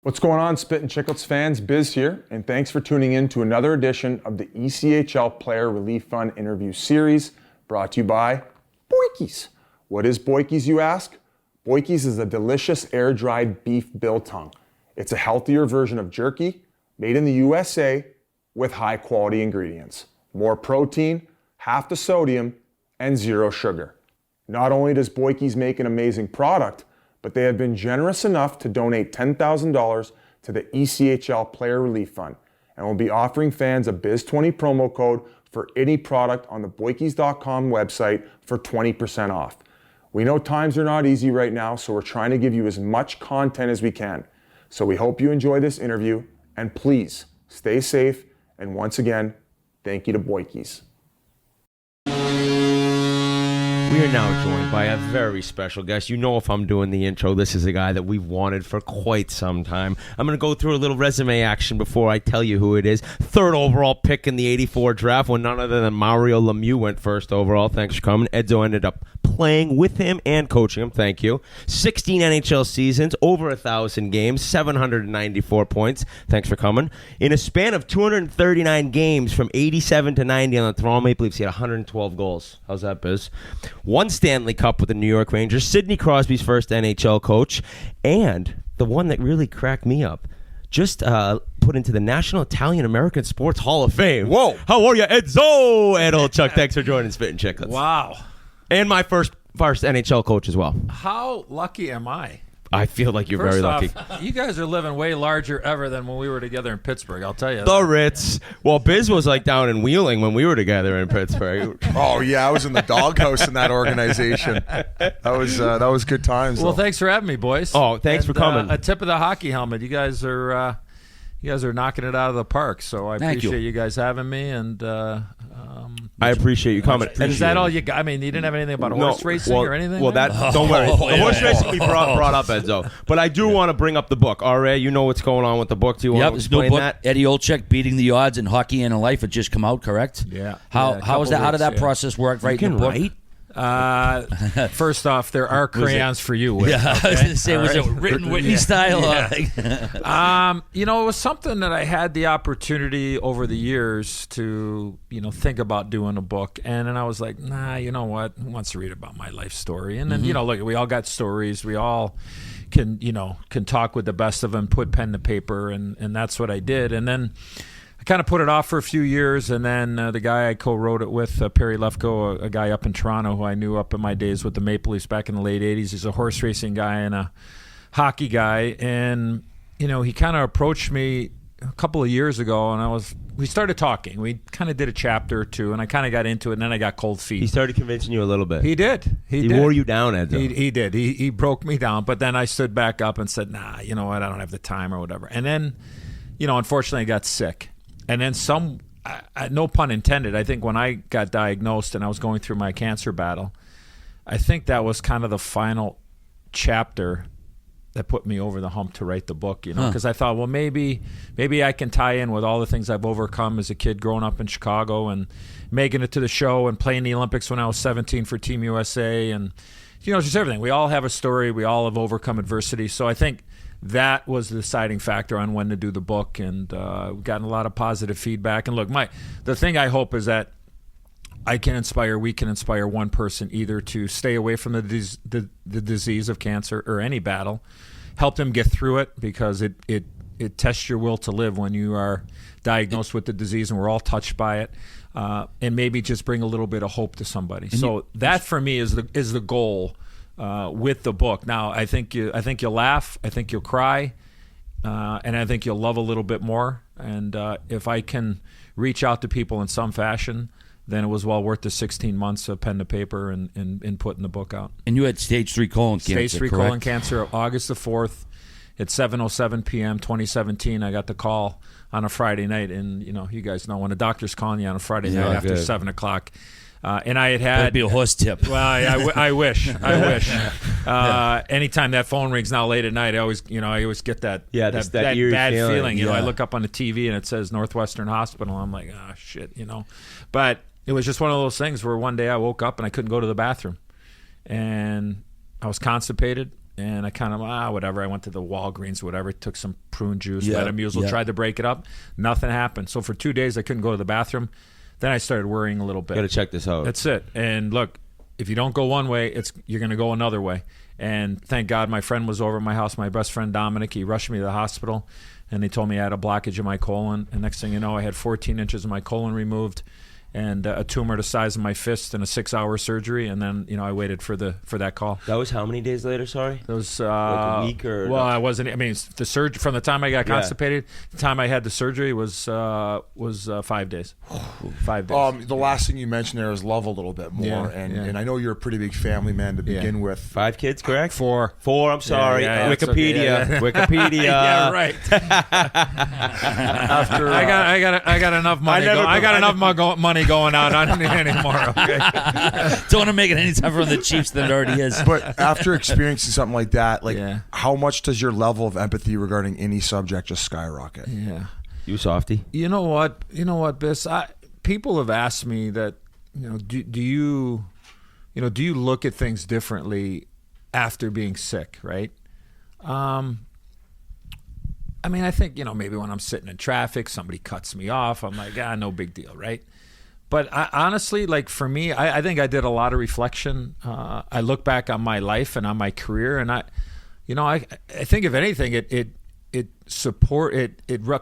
What's going on, Spittin Chiclets fans? Biz here, and thanks for tuning in to another edition of the ECHL Player Relief Fund interview series brought to you by Boykies. What is Boykies, you ask? Boykies is a delicious air-dried beef biltong. It's a healthier version of jerky made in the USA with high-quality ingredients. More protein, half the sodium, and zero sugar. Not only does Boykies make an amazing product, but they have been generous enough to donate $10,000 to the ECHL Player Relief Fund and will be offering fans a Biz20 promo code for any product on the Boykies.com website for 20% off. We know times are not easy right now, so we're trying to give you as much content as we can. So we hope you enjoy this interview, and please stay safe, and once again, thank you to Boykies. We are now joined by a very special guest. You know, if I'm doing the intro, this is a guy that we've wanted for quite some time. I'm going to go through a little resume action before I tell you who it is. Third overall pick in the 84 draft when none other than Mario Lemieux went first overall. Thanks for coming. Edzo ended up playing with him and coaching him. Thank you. 16 NHL seasons, over 1,000 games, 794 points. Thanks for coming. In a span of 239 games from 87 to 90 on the Toronto Maple Leafs, he had 112 goals. How's that, Biz? One Stanley Cup with the New York Rangers, Sidney Crosby's first NHL coach, and the one that really cracked me up, just put into the National Italian American Sports Hall of Fame. Whoa. How are you, Edzo? And Olczyk, thanks for joining Spittin Chiclets. Wow. And my first NHL coach as well. How lucky am I? I feel like you're very lucky. You guys are living way larger ever than when we were together in Pittsburgh, I'll tell you. The Ritz. Well, Biz was like down in Wheeling when we were together in Pittsburgh. Oh yeah, I was in the doghouse in that organization. That was good times. Well, though. thanks for having me, boys. Oh, thanks for coming. A tip of the hockey helmet. You guys are knocking it out of the park. So I appreciate you guys having me, and I appreciate you coming. And is that all you got? I mean, you didn't have anything about horse racing or anything? Well, don't worry. The horse racing we brought up, Edzo. But I do want to bring up the book. RA, you know what's going on with the book. Do you want to explain that? Eddie Olczyk, Beating the Odds in Hockey and in Life, had just come out, correct? Yeah. How was that? How did that process work? Right in the book. First off, there are crayons for you. Whit, yeah, okay? I was going to say, was it written Whitney style? Yeah. It was something that I had the opportunity over the years to, think about doing a book. And then I was like, nah, you know what? Who wants to read about my life story? And then, look, we all got stories. We all can talk with the best of them, put pen to paper, and that's what I did. And then I kind of put it off for a few years, and then the guy I co-wrote it with, Perry Lefko, a guy up in Toronto who I knew up in my days with the Maple Leafs back in the late 80s. He's a horse racing guy and a hockey guy, and he kind of approached me a couple of years ago, and we started talking. We kind of did a chapter or two, and I kind of got into it, and then I got cold feet. He started convincing you a little bit. He did. He wore you down, Edzo. He did. He broke me down, but then I stood back up and said, nah, you know what, I don't have the time or whatever. And then, unfortunately I got sick. And then no pun intended, I think when I got diagnosed and I was going through my cancer battle, I think that was kind of the final chapter that put me over the hump to write the book, because I thought, well, maybe I can tie in with all the things I've overcome as a kid growing up in Chicago and making it to the show and playing the Olympics when I was 17 for Team USA. And, just everything. We all have a story. We all have overcome adversity. So I think that was the deciding factor on when to do the book, and we've gotten a lot of positive feedback. And look, the thing I hope is that we can inspire one person either to stay away from the disease of cancer or any battle, help them get through it, because it tests your will to live when you are diagnosed with the disease, and we're all touched by it, and maybe just bring a little bit of hope to somebody. So that for me is the goal. With the book. Now, I think you'll laugh, I think you'll cry, and I think you'll love a little bit more. And if I can reach out to people in some fashion, then it was well worth the 16 months of pen to paper and putting the book out. And you had stage 3 colon cancer, Stage 3 colon cancer, August the 4th at 7:07 p.m. 2017. I got the call on a Friday night, and you guys know when a doctor's calling you on a Friday night after 7 o'clock. And I had That'd be a horse tip. Well, I wish. Anytime that phone rings now late at night, I always get that bad feeling. I look up on the TV and it says Northwestern Hospital. I'm like, oh shit, But it was just one of those things where one day I woke up and I couldn't go to the bathroom, and I was constipated, And I kind of, whatever. I went to the Walgreens, whatever, took some prune juice, Yeah, Metamucil, yeah. tried to break it up. Nothing happened. So for 2 days, I couldn't go to the bathroom. Then I started worrying a little bit. Got to check this out. That's it. And look, if you don't go one way, you're going to go another way. And thank God my friend was over at my house, my best friend Dominic. He rushed me to the hospital, and they told me I had a blockage in my colon. And next thing you know, I had 14 inches of my colon removed, and a tumor the size of my fist, and a 6-hour surgery. And then I waited for that call. That was how many days later? Sorry. It was Like a week or well, no? I wasn't. I mean, the surgery from the time I got Yeah. constipated, the time I had the surgery was 5 days. 5 days. The last thing you mentioned there is love a little bit more, Yeah, and I know you're a pretty big family man to begin with. 5 kids, correct? 4. 4. I'm sorry. yeah, it's Wikipedia. okay. Yeah. Wikipedia. Yeah, right. After I got enough money. I got enough money going out. I don't need any more. Okay. Don't want to make it any tougher on the Chiefs than it already is. But after experiencing something like that, Yeah. how much does your level of empathy regarding any subject just skyrocket? Yeah. You softy. You know what, Biss? People have asked me that. Do you look at things differently after being sick? Right. I mean, I think maybe when I'm sitting in traffic, somebody cuts me off. I'm like, no big deal, right? But honestly, like for me, I think I did a lot of reflection. I look back on my life and on my career, and I think if anything, it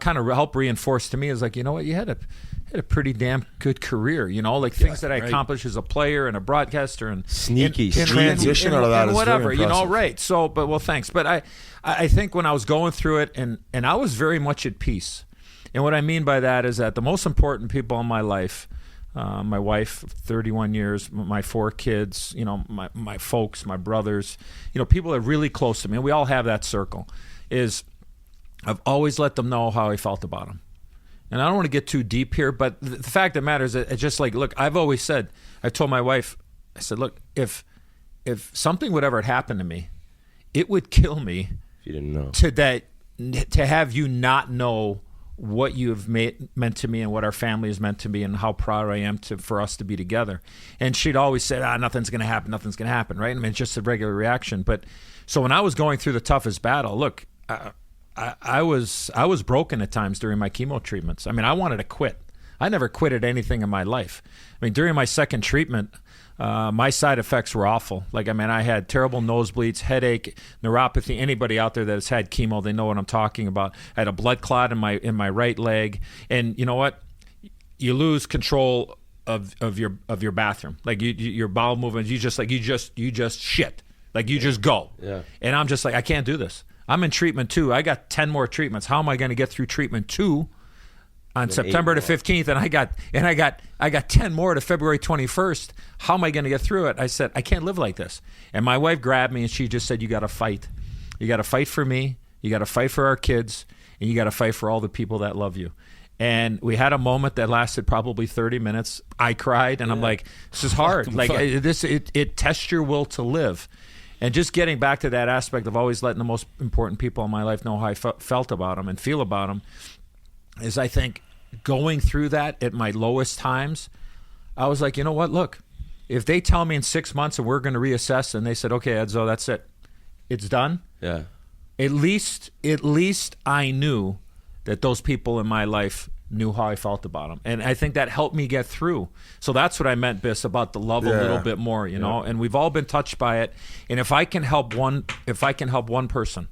kind of helped reinforce to me is like, you know what, you had a pretty damn good career. Like things that I accomplished as a player and a broadcaster and Sneaky. Transition out of that and is whatever, very impressive. right? So, well, thanks. But I think when I was going through it, and I was very much at peace. And what I mean by that is that the most important people in my life. My wife, 31 years, my 4 kids, my folks, my brothers, people that are really close to me, and we all have that circle, is I've always let them know how I felt about them. And I don't want to get too deep here, but the fact that matters, it's just like, look, I've always said, I told my wife, I said, look, if something would ever happen to me, it would kill me If you didn't know. to have you not know what you've meant to me and what our family has meant to me and how proud I am for us to be together. And she'd always say, nothing's going to happen, right? I mean, it's just a regular reaction. But so when I was going through the toughest battle, look, I was broken at times during my chemo treatments. I mean, I wanted to quit. I never quit at anything in my life. I mean, during my second treatment, my side effects were awful. Like, I mean, I had terrible nosebleeds, headache, neuropathy. Anybody out there that has had chemo, they know what I'm talking about. I had a blood clot in my right leg, and you know what? You lose control of your bathroom. Like your bowel movements, you just shit. Like you just go. Yeah. And I'm just like, I can't do this. I'm in treatment 2. I got 10 more treatments. How am I going to get through treatment 2? On September the 15th, and I got 10 more to February 21st. How am I going to get through it? I said, I can't live like this. And my wife grabbed me and she just said, you got to fight. You got to fight for me. You got to fight for our kids, and you got to fight for all the people that love you. And we had a moment that lasted probably 30 minutes. I cried, and I'm like, this is hard. Like it tests your will to live. And just getting back to that aspect of always letting the most important people in my life know how I felt about them and feel about them is, I think, going through that at my lowest times, I was like, you know what? Look, if they tell me in 6 months and we're going to reassess, and they said, okay, Edzo, that's it, it's done. Yeah. At least I knew that those people in my life knew how I felt about them, and I think that helped me get through. So that's what I meant, Biss, about the love a little bit more, you know. And we've all been touched by it. And if I can help one person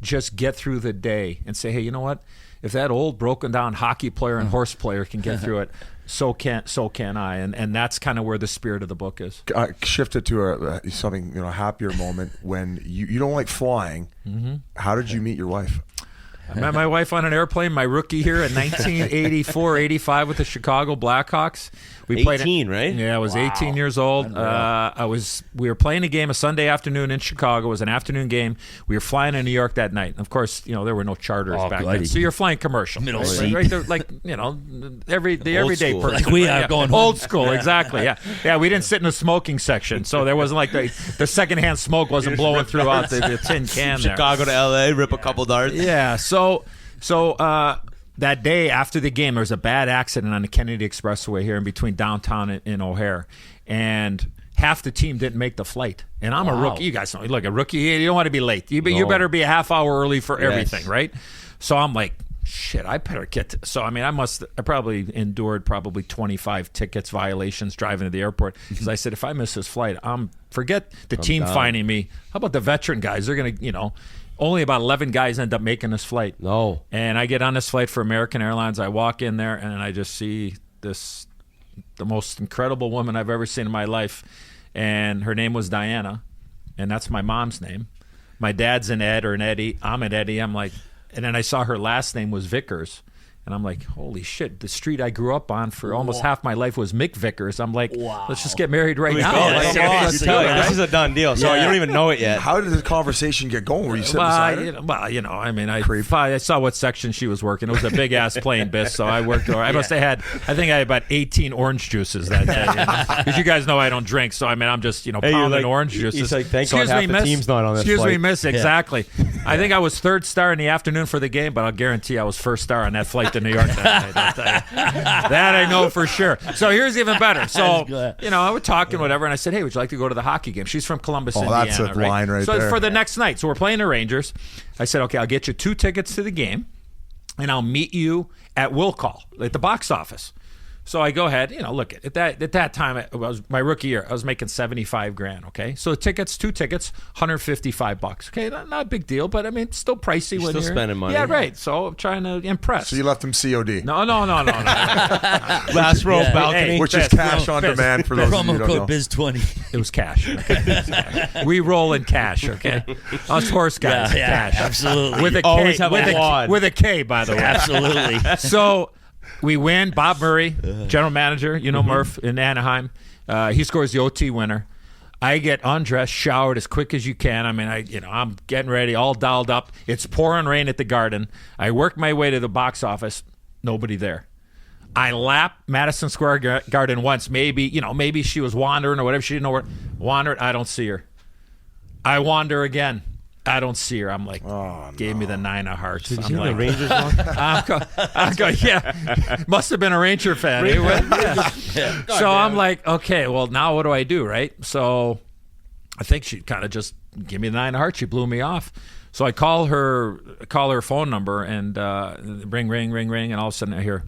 just get through the day and say, hey, you know what? If that old broken down hockey player and horse player can get through it, so can I. And that's kind of where the spirit of the book is. Shift it to something happier moment when you don't like flying. Mm-hmm. How did you meet your wife? I met my wife on an airplane, my rookie here in 1984-85 with the Chicago Blackhawks. We played 18, right? Yeah, I was 18 years old. We were playing a game a Sunday afternoon in Chicago. It was an afternoon game. We were flying in New York that night. Of course, there were no charters back then. So you're flying commercial. Middle seat. Right there, like, everyday person. Like we are going home. Old school, exactly. Yeah. Yeah, we didn't sit in the smoking section. So there wasn't like the secondhand smoke wasn't blowing throughout the tin can there. Chicago to L.A., rip a couple darts. Yeah, so that day after the game, there was a bad accident on the Kennedy Expressway here in between downtown and O'Hare. And half the team didn't make the flight. And I'm a rookie. You guys know, look, a rookie, you don't want to be late. You better be a half hour early for everything, right? So I'm like, shit, I better get to. So, I mean, I probably endured 25 tickets, violations driving to the airport. Because I said, if I miss this flight, forget the team finding me. How about the veteran guys? They're going to, only about 11 guys end up making this flight. No. And I get on this flight for American Airlines. I walk in there, and I just see the most incredible woman I've ever seen in my life. And her name was Diana, and that's my mom's name. My dad's an Ed or an Eddie. I'm an Eddie. I'm like, and then I saw her last name was Vickers. And I'm like, holy shit, the street I grew up on for almost half my life was Mick Vickers. I'm like, let's just get married right now. This is a done deal. So you don't even know it yet. How did the conversation get going? Were you sitting beside her? I mean, I saw what section she was working. It was a big ass plane, Biss, so I worked. I think I had about 18 orange juices that day. Because you guys know I don't drink, so I mean, I'm just pounding orange juices. He's like, thank God half the team's not on this flight. Excuse me, miss. Exactly. I think I was third star in the afternoon for the game, but I'll guarantee I was first star on that flight to New York that night. That I know for sure. So here's even better. So I was talking whatever, and I said, "Hey, would you like to go to the hockey game?" She's from Columbus, Indiana. That's a line right so there. for the next night, so we're playing the Rangers. I said, "Okay, I'll get you 2 tickets to the game, and I'll meet you at Will Call at the box office." So I go ahead, look at that time, it was my rookie year. I was making $75,000. Okay, so 2 tickets, $155. Okay, not a big deal, but I mean, it's still pricey when you're spending money. Yeah, right. So I'm trying to impress. So you left him COD. No. Last row balcony. Which is cash on demand for those of you who Promo don't know. code Biz20. It was cash. Okay? We roll in cash. Okay, us horse guys, cash, absolutely. With a K, Always have a wad. with a K, by the way. Absolutely. So we win. Bob Murray, general manager, Murph in Anaheim. He scores the OT winner. I get undressed, showered as quick as you can. I mean, I'm getting ready, all dialed up. It's pouring rain at the Garden. I work my way to the box office. Nobody there. I lap Madison Square Garden once. Maybe she was wandering or whatever. She didn't know where. Wandered. I don't see her. I wander again. I don't see her. I'm like, gave me the 9 of hearts. Did you I'm see like, the Rangers one? I'm going, yeah. Must have been a Ranger fan. So I'm like, okay, well, now what do I do, right? So I think she kind of just gave me the 9 of hearts. She blew me off. So I call her phone number and ring, and all of a sudden I hear,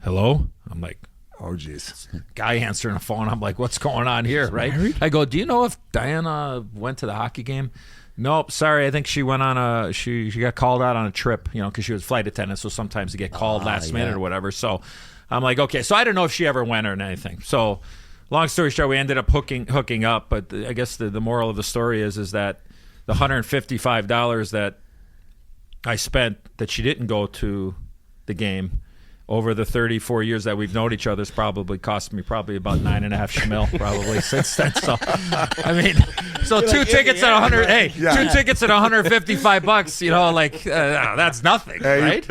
hello? I'm like, Oh, jeez. guy answering the phone. I'm like, what's going on here, right? I go, do you know if Diana went to the hockey game? Nope, sorry. I think she went on she got called out on a trip, because she was flight attendant, so sometimes they get called last minute or whatever. So I'm like, okay. So I don't know if she ever went or anything. So long story short, we ended up hooking up. But I guess the moral of the story is that the $155 that I spent that she didn't go to the game over the 34 years that we've known each other has probably cost me about 9.5 schmil probably since then. So, I mean, so 2 tickets at 100. Hey, 2 tickets at $155. That's nothing, right?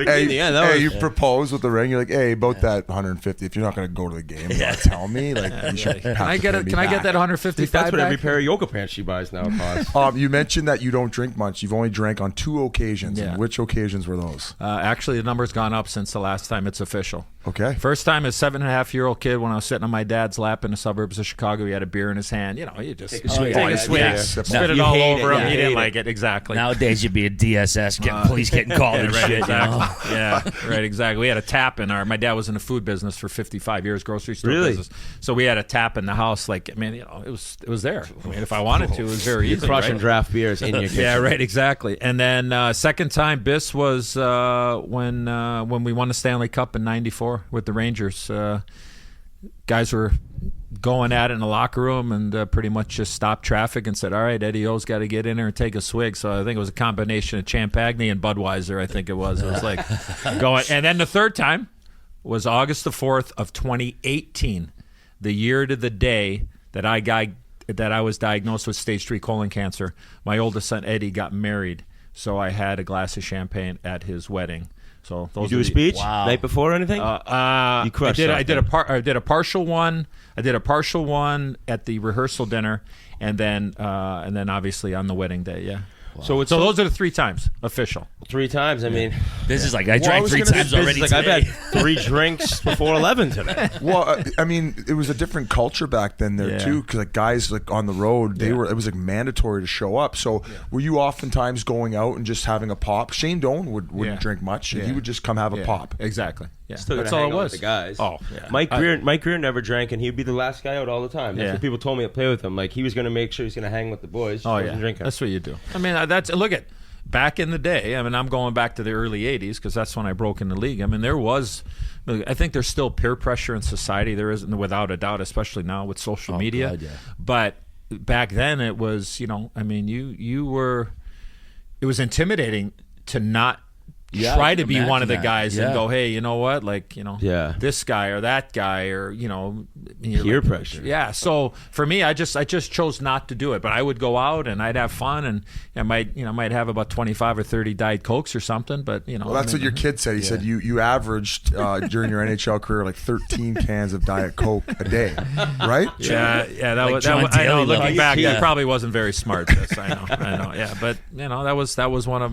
You propose with the ring. You're like, hey, about that 150. If you're not going to go to the game, tell me. Like, you should. Can I get that 155? That's what back? every pair of yoga pants she buys now costs. You mentioned that you don't drink much. You've only drank on 2 occasions. Yeah. Which occasions were those? Actually, the number's gone up since the last time it's official. Okay. First time as a 7.5-year-old kid when I was sitting on my dad's lap in the suburbs of Chicago. He had a beer in his hand. You just take a swig, spit it all over him. He didn't like it. Exactly. Nowadays, you'd be a DSS, police getting called and shit. Exactly. Yeah, right, exactly. We had a tap in my dad was in the food business for 55 years, grocery store business. So we had a tap in the house. Like, I mean, it was there. I mean, if I wanted to, it was very easy. Crushing draft beers in your kitchen. Yeah, right, exactly. And then second time, Biss was when we won the Stanley Cup in '94 with the Rangers. Guys were going at it in the locker room and pretty much just stopped traffic and said, all right, Eddie O's got to get in there and take a swig. So I think it was a combination of Champagne and Budweiser, I think it was. It was like going. And then the third time was August the 4th of 2018, the year to the day that I was diagnosed with stage 3 colon cancer. My oldest son, Eddie, got married. So I had a glass of champagne at his wedding. So those you do a speech night before or anything? You crushed. I did a partial one. I did a partial one at the rehearsal dinner, and then obviously on the wedding day. Yeah. So it's So those are the 3 times official. 3 times. I mean, This is like I drank was 3 gonna say, times this already is like today. I've had 3 drinks before 11 today. Well, I mean, it was a different culture back then there Yeah. too, because like guys like on the road, it was like mandatory to show up. So were you oftentimes going out and just having a pop? Shane Doan wouldn't Yeah. drink much, and he Yeah. would just come have a Yeah, pop. Exactly. Yeah. Still That's gonna all hang it out was. with the guys. Oh, yeah. Mike Greer never drank, and he'd be the last guy out all the time. That's Yeah. what people told me to play with him. Like he was going to make sure he's going to hang with the boys. Oh, wasn't yeah. drinking. That's what you do. I mean, that's look at back in the day. I mean, I'm going back to the early 80s because that's when I broke in the league. I mean, I think there's still peer pressure in society. There isn't, without a doubt, especially now with social media. God, yeah. But back then it was, I mean, it was intimidating to not Yeah, try I to can be one of the imagine that. guys and Yeah. go, hey, you know what, like, Yeah. this guy or that guy or Peer pressure. Yeah. So for me, I just chose not to do it. But I would go out and I'd have fun, and I might have about 25 or 30 Diet Cokes or something. But Well, that's what your kid said. He said you averaged during your NHL career like 13 cans of Diet Coke a day, right? Yeah, that Like was. John I know. Daly Looking level. back, Yeah. that probably wasn't very smart. This, I know. Yeah, but that was one of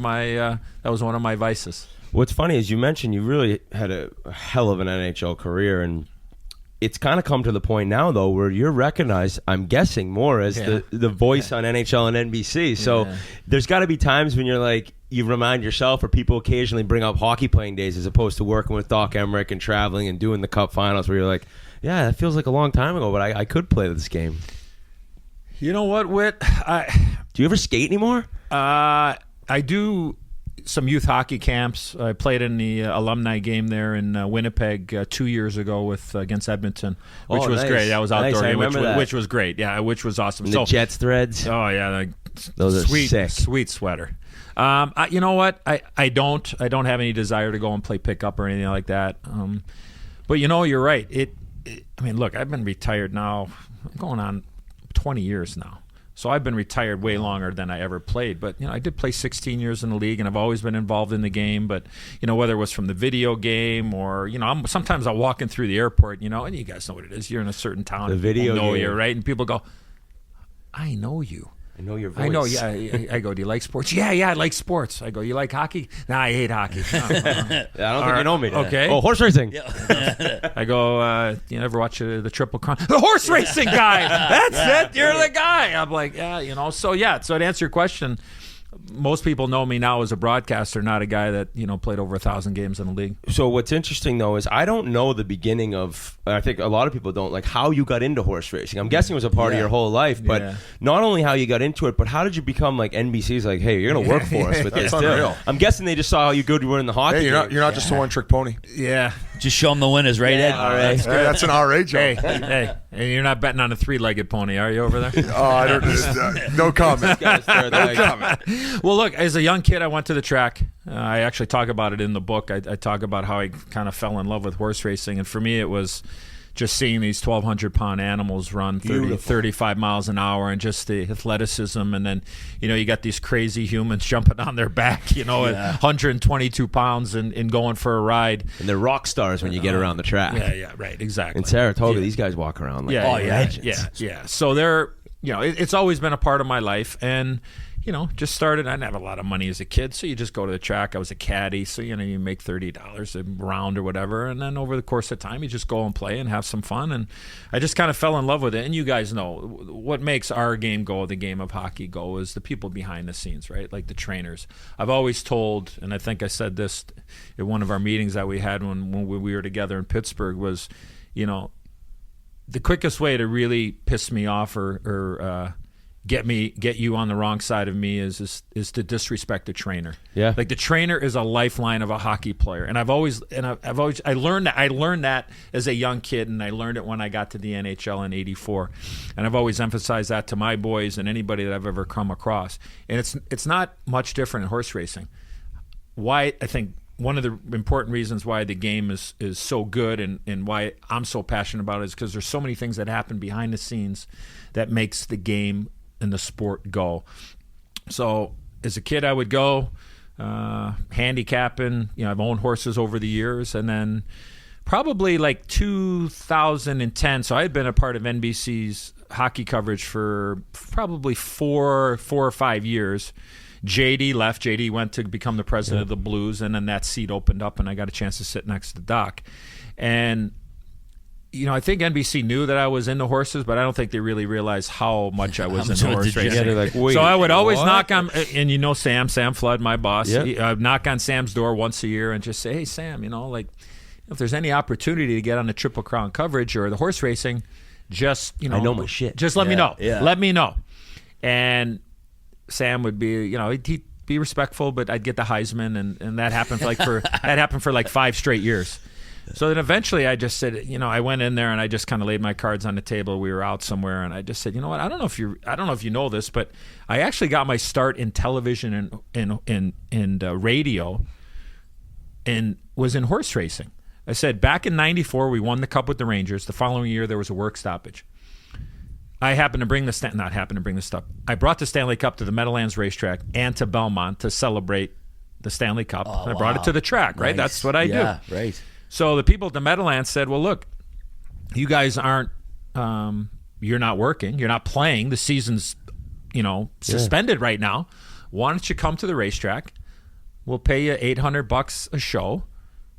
my vices. What's funny is you mentioned you really had a hell of an NHL career, and it's kind of come to the point now, though, where you're recognized, I'm guessing, more as the voice on NHL and NBC. So there's got to be times when you're like, you remind yourself, or people occasionally bring up hockey playing days as opposed to working with Doc Emmerich and traveling and doing the Cup finals, where you're like, yeah, that feels like a long time ago, but I could play this game. You know what, Whit? Do you ever skate anymore? I do some youth hockey camps. I played in the alumni game there in Winnipeg 2 years ago against Edmonton, which Oh, was nice. great. That was Nice, outdoor I game, remember that. which was great. Yeah, which was awesome. And the Jets threads? Oh yeah, like, Those are sweet, sick. sweet sweater. You know what? I don't have any desire to go and play pickup or anything like that. But you're right. I mean, look, I've been retired now, going on 20 years now. So I've been retired way longer than I ever played. But, I did play 16 years in the league, and I've always been involved in the game. But, whether it was from the video game or, sometimes I'm walking through the airport, and you guys know what it is. You're in a certain town. The and video people know game. you, right? And people go, I know you. I know your voice. I know, yeah. I go, do you like sports? Yeah, I like sports. I go, you like hockey? Nah, I hate hockey. I don't think you know me. Okay. Oh, horse racing. I go, you ever watch the Triple Crown? The horse racing guy. That's it. You're the guy. I'm like, yeah, So to answer your question, most people know me now as a broadcaster, not a guy that played over 1,000 games in the league. So what's interesting though is I don't know the beginning of. I think a lot of people don't, like how you got into horse racing. I'm guessing it was a part of your whole life, but not only how you got into it, but how did you become like NBC's like, hey, you're gonna work for us with this That's deal. unreal. I'm guessing they just saw how you good you were in the hockey. Hey, game. you're not just a one-trick pony. Yeah. Just show them the winners, right, Ed? all right. That's an RA joke. Hey, and you're not betting on a 3-legged pony, are you over there? Oh, I don't. No comment. Well, look, as a young kid, I went to the track. I actually talk about it in the book. I talk about how I kind of fell in love with horse racing. And for me, it was just seeing these 1,200-pound animals run 35 miles an hour and just the athleticism. And then, you got these crazy humans jumping on their back, at 122 pounds and going for a ride. And they're rock stars when you get around the track. Yeah, right, exactly. In Saratoga, these guys walk around like legends. Yeah. So they're, it's always been a part of my life. And, just started. I didn't have a lot of money as a kid, so you just go to the track. I was a caddy, so you make $30 a round or whatever, and then over the course of time, you just go and play and have some fun. And I just kind of fell in love with it. And you guys know what makes our game go, the game of hockey go, is the people behind the scenes, right? Like the trainers. I've always told, and I think I said this at one of our meetings that we had when we were together in Pittsburgh, was, the quickest way to really piss me off or get you on the wrong side of me is to disrespect the trainer. Yeah. Like the trainer is a lifeline of a hockey player. And I learned that as a young kid, and I learned it when I got to the NHL in '84. And I've always emphasized that to my boys and anybody that I've ever come across. And it's not much different in horse racing. Why I think one of the important reasons why the game is so good and why I'm so passionate about it is because there's so many things that happen behind the scenes that makes the game and the sport go. So as a kid, I would go handicapping. I've owned horses over the years, and then probably like 2010. So I had been a part of NBC's hockey coverage for probably four or 5 years, JD left. JD went to become the president of the Blues, and then that seat opened up, and I got a chance to sit next to Doc. And I think NBC knew that I was into horses, but I don't think they really realized how much I was into horse racing. They're like, wait, so I would always what? knock on, and Sam Flood, my boss, Yep. I'd knock on Sam's door once a year and just say, hey, Sam, if there's any opportunity to get on the Triple Crown coverage or the horse racing, just, I know my shit. Just let me know. Yeah. Let me know. And Sam would be, he'd be respectful, but I'd get the Heisman, and that happened for like 5 straight years. So then eventually I just said, I went in there and I just kind of laid my cards on the table. We were out somewhere, and I just said, you know what? I don't know if you know this, but I actually got my start in television and radio, and was in horse racing. I said back in '94 we won the Cup with the Rangers. The following year there was a work stoppage. I happened to bring I brought the Stanley Cup to the Meadowlands racetrack and to Belmont to celebrate the Stanley Cup. Oh, I brought it to the track. Right, Nice. that's what I do. Yeah, right. So the people at the Meadowlands said, well, look, you guys aren't, you're not working. You're not playing. The season's, suspended right now. Why don't you come to the racetrack? We'll pay you $800 a show.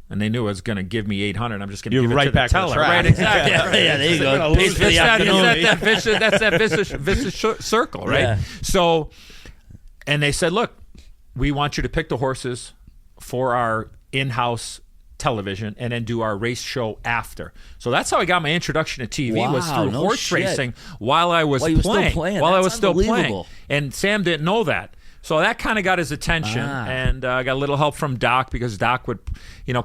And they knew it was going to give me $800. I'm just going to give it right to the back to the teller. track. Right, exactly. Yeah, there you go. Pays for the afternoon. That's that vicious circle, right? Yeah. So, and they said, look, we want you to pick the horses for our in-house television and then do our race show after. So that's how I got my introduction to TV, was Wow, through no horse shit. racing while I was While you were still playing. playing. While I That's was still playing. unbelievable. And Sam didn't know that. So that kind of got his attention, and I got a little help from Doc, because Doc would,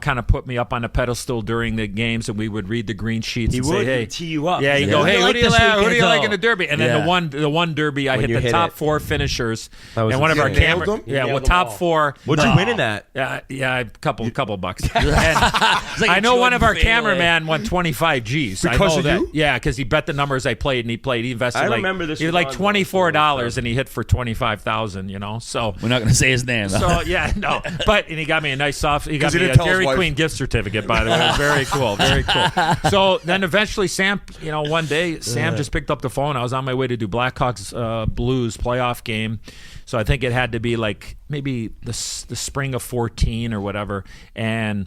kind of put me up on a pedestal during the games, and we would read the green sheets and say, "Hey, tee you up. yeah, you Yeah. go, hey, Who who do do you you like like? this Who do you like weekend? in the Derby?" And then the one Derby, I When hit you the hit top it. 4 finishers, That was and one of our insane. camera, Nailed them? well, top 4. What'd you win in that? Yeah, a couple bucks. And I know one of our cameraman won 25 G's. Because I know of that. you? Yeah, because he bet the numbers I played, and he invested. I like, remember this He was was like on $24, and he hit for 25,000. So. We're not going to say his name, though. So yeah, no, and he got me a nice soft. He got 'Cause he me a didn't tell his Dairy wife. Queen gift certificate, by the way. It was very cool, very cool. So then eventually, Sam, one day Sam just picked up the phone. I was on my way to do Blackhawks Blues playoff game, so I think it had to be like maybe the spring of 14 or whatever, and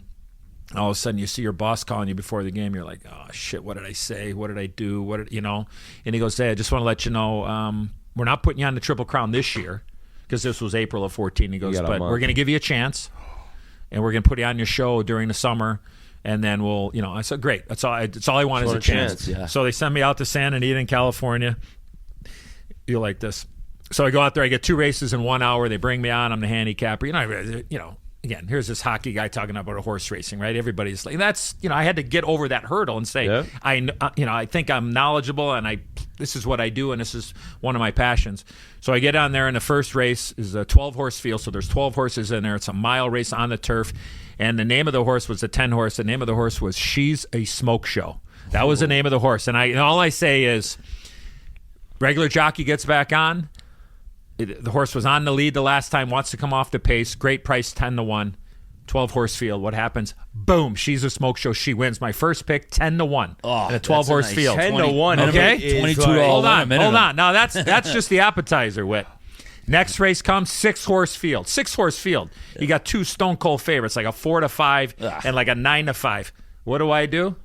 all of a sudden you see your boss calling you before the game. You're like, oh shit, what did I say? What did I do? And he goes, hey, I just want to let you know, we're not putting you on the Triple Crown this year, because this was April of 14. He goes, got a but month. we're going to give you a chance, and we're going to put you on your show during the summer, and then we'll, I said, great. That's all I want is a chance. yeah. So they send me out to Santa Anita in California. You like this. So I go out there. I get 2 races in 1 hour. They bring me on. I'm the handicapper. Again, here's this hockey guy talking about a horse racing, right? Everybody's like, that's, I had to get over that hurdle and say, Yeah. I think I'm knowledgeable, and this is what I do, and this is one of my passions. So I get on there, and the first race is a 12-horse field, so there's 12 horses in there. It's a mile race on the turf, and the name of the horse was a 10-horse. The name of the horse was She's a Smoke Show. That was the name of the horse, and all I say is, regular jockey gets back on. The horse was on the lead the last time, wants to come off the pace. Great price, 10-1. 12-horse field. What happens? Boom. She's a Smoke Show. She wins. My first pick, 10-1. Oh, in a that's 12-horse a nice field. 10-1. Okay. 22 like- all Hold in a on. minute. Hold on. Now, that's just the appetizer, Whit. Next race comes 6-horse field. 6-horse field. You got 2 stone cold favorites, like a 4-5 and like a 9-5. What do?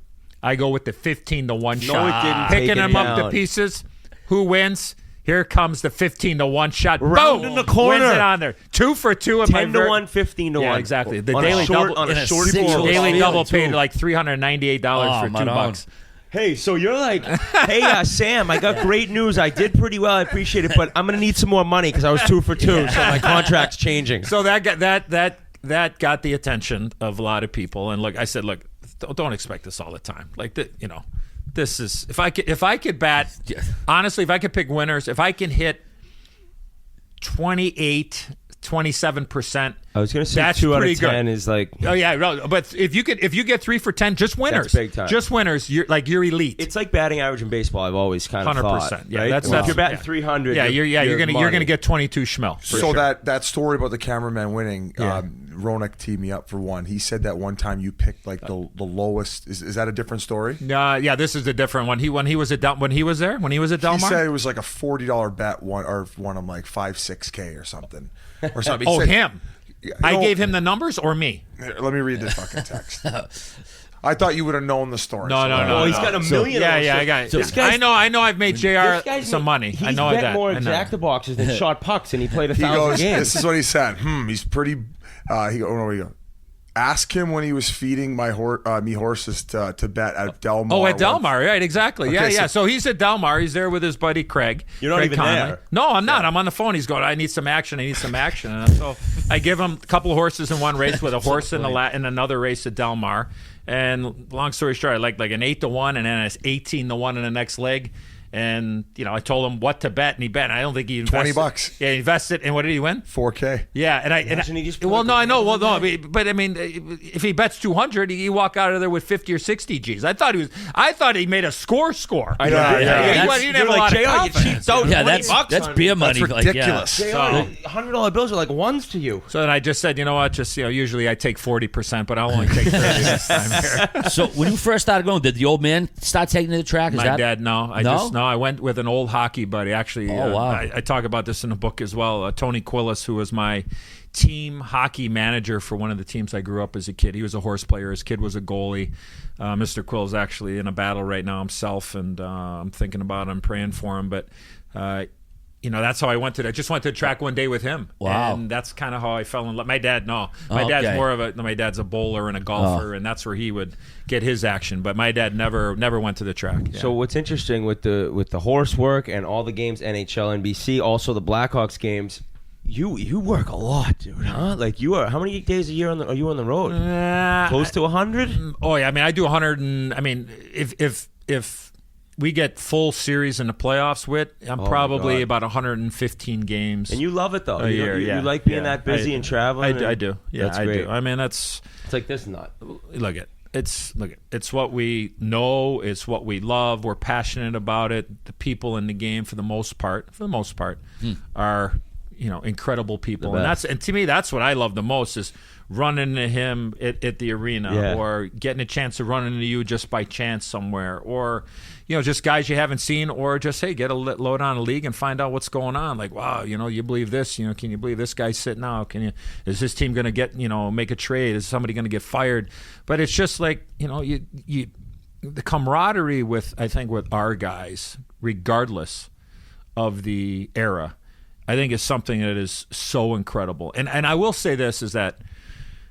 I go with the 15-1 shot. it didn't. Picking Take it them up to down. pieces. Who wins? Here comes the 15-1 shot. Round Boom! in the corner. Wins it on there. 2 for 2 in 10-1, 15-1. Yeah, exactly. The On a daily short- double. on a in a short six- board. Daily Really, double too. paid like $398 for $2. Hey, so you're like, hey, Sam, I got great news. I did pretty well. I appreciate it, but I'm gonna need some more money because I was 2 for 2, so my contract's changing. So that got the attention of a lot of people. And look, I said, look, don't expect this all the time. Like this is if I could bat. Honestly, if I could pick winners, if I can hit 27%. I was gonna say That's 2 out pretty of 10 good. is like. Oh yeah, no, but if you get 3 for 10, just winners, big time. just winners. You're elite. It's like batting average in baseball. I've always kind of 100%. thought. Yeah, right? that's So if you're batting yeah. 300. Yeah, you're money. gonna get 22 schmel. for So sure. that story about the cameraman winning, Ronak teed me up for one. He said that one time you picked like the lowest. Is that a different story? Yeah, this is a different one. When he was at Del Mar. He said it was like a $40 bet won him like 5-6K or something. He said, him. I gave him the numbers or me? Here, let me read this fucking text. I thought you would have known the story. No. Oh, he's got a million. I got it. So I know. I've made JR some money. He's I know bet that. more Jack the Boxes than shot pucks, and he played He 1,000 goes, games. this is what he said. He's pretty. He goes, ask him when he was feeding me horses to bet at Del Mar. Oh, at Del Mar, right? Exactly. Okay, Yeah. So he's at Del Mar. He's there with his buddy Craig. You're not Craig even Conley. there. No, I'm not. I'm on the phone. He's going, I need some action. And so I give him a couple of horses in one race with a horse in another race at Del Mar. And long story short, I like an 8-1 and then it's 18-1 in the next leg. And I told him what to bet, and he bet. And I don't think he invested $20. Yeah, he invested, and what did he win? $4K. Yeah, Imagine he just well, no, I know. Well, no, but I mean, if he bets 200, he walk out of there with 50 or 60 G's. I thought he made a score. I know. He didn't have a lot of confidence. Yeah, that's beer money. That's ridiculous. $100 bills are like ones to you. So then I just said, you know what? Just usually I take 40%, but I'll only take 30 this time here. So when you first started going, did the old man start taking you to the track? My dad, no. I went with an old hockey buddy. Actually, wow. I talk about this in the book as well. Tony Quillis, who was my team hockey manager for one of the teams I grew up as a kid. He was a horse player. His kid was a goalie. Mr. Quill is actually in a battle right now himself, and I'm thinking about him, praying for him. But that's how I went to. I just went to the track one day with him. Wow. And that's kind of how I fell in love. My dad, no. My dad's a bowler and a golfer, and that's where he would get his action. But my dad never went to the track. Yeah. So what's interesting with the horse work and all the games, NHL, NBC, also the Blackhawks games, you work a lot, dude, huh? Like you are. How many days a year are you on the road? Close to 100? Oh yeah, I mean I do 100, and I mean if we get full series in the playoffs I'm probably about 115 games. And you love it though. A year, you like being that busy and traveling. I do. Yeah, that's great. do. I mean it's like this nut. It's what we know. It's what we love. We're passionate about it. The people in the game, for the most part, are incredible people. And to me, that's what I love the most is running into him at the arena, or getting a chance to run into you just by chance somewhere, or just guys you haven't seen, or just get a load on a league and find out what's going on. Like, wow, you believe this? Can you believe this guy's sitting out? Is this team going to get make a trade? Is somebody going to get fired? But it's just like the camaraderie with our guys, regardless of the era, I think is something that is so incredible. And I will say this is that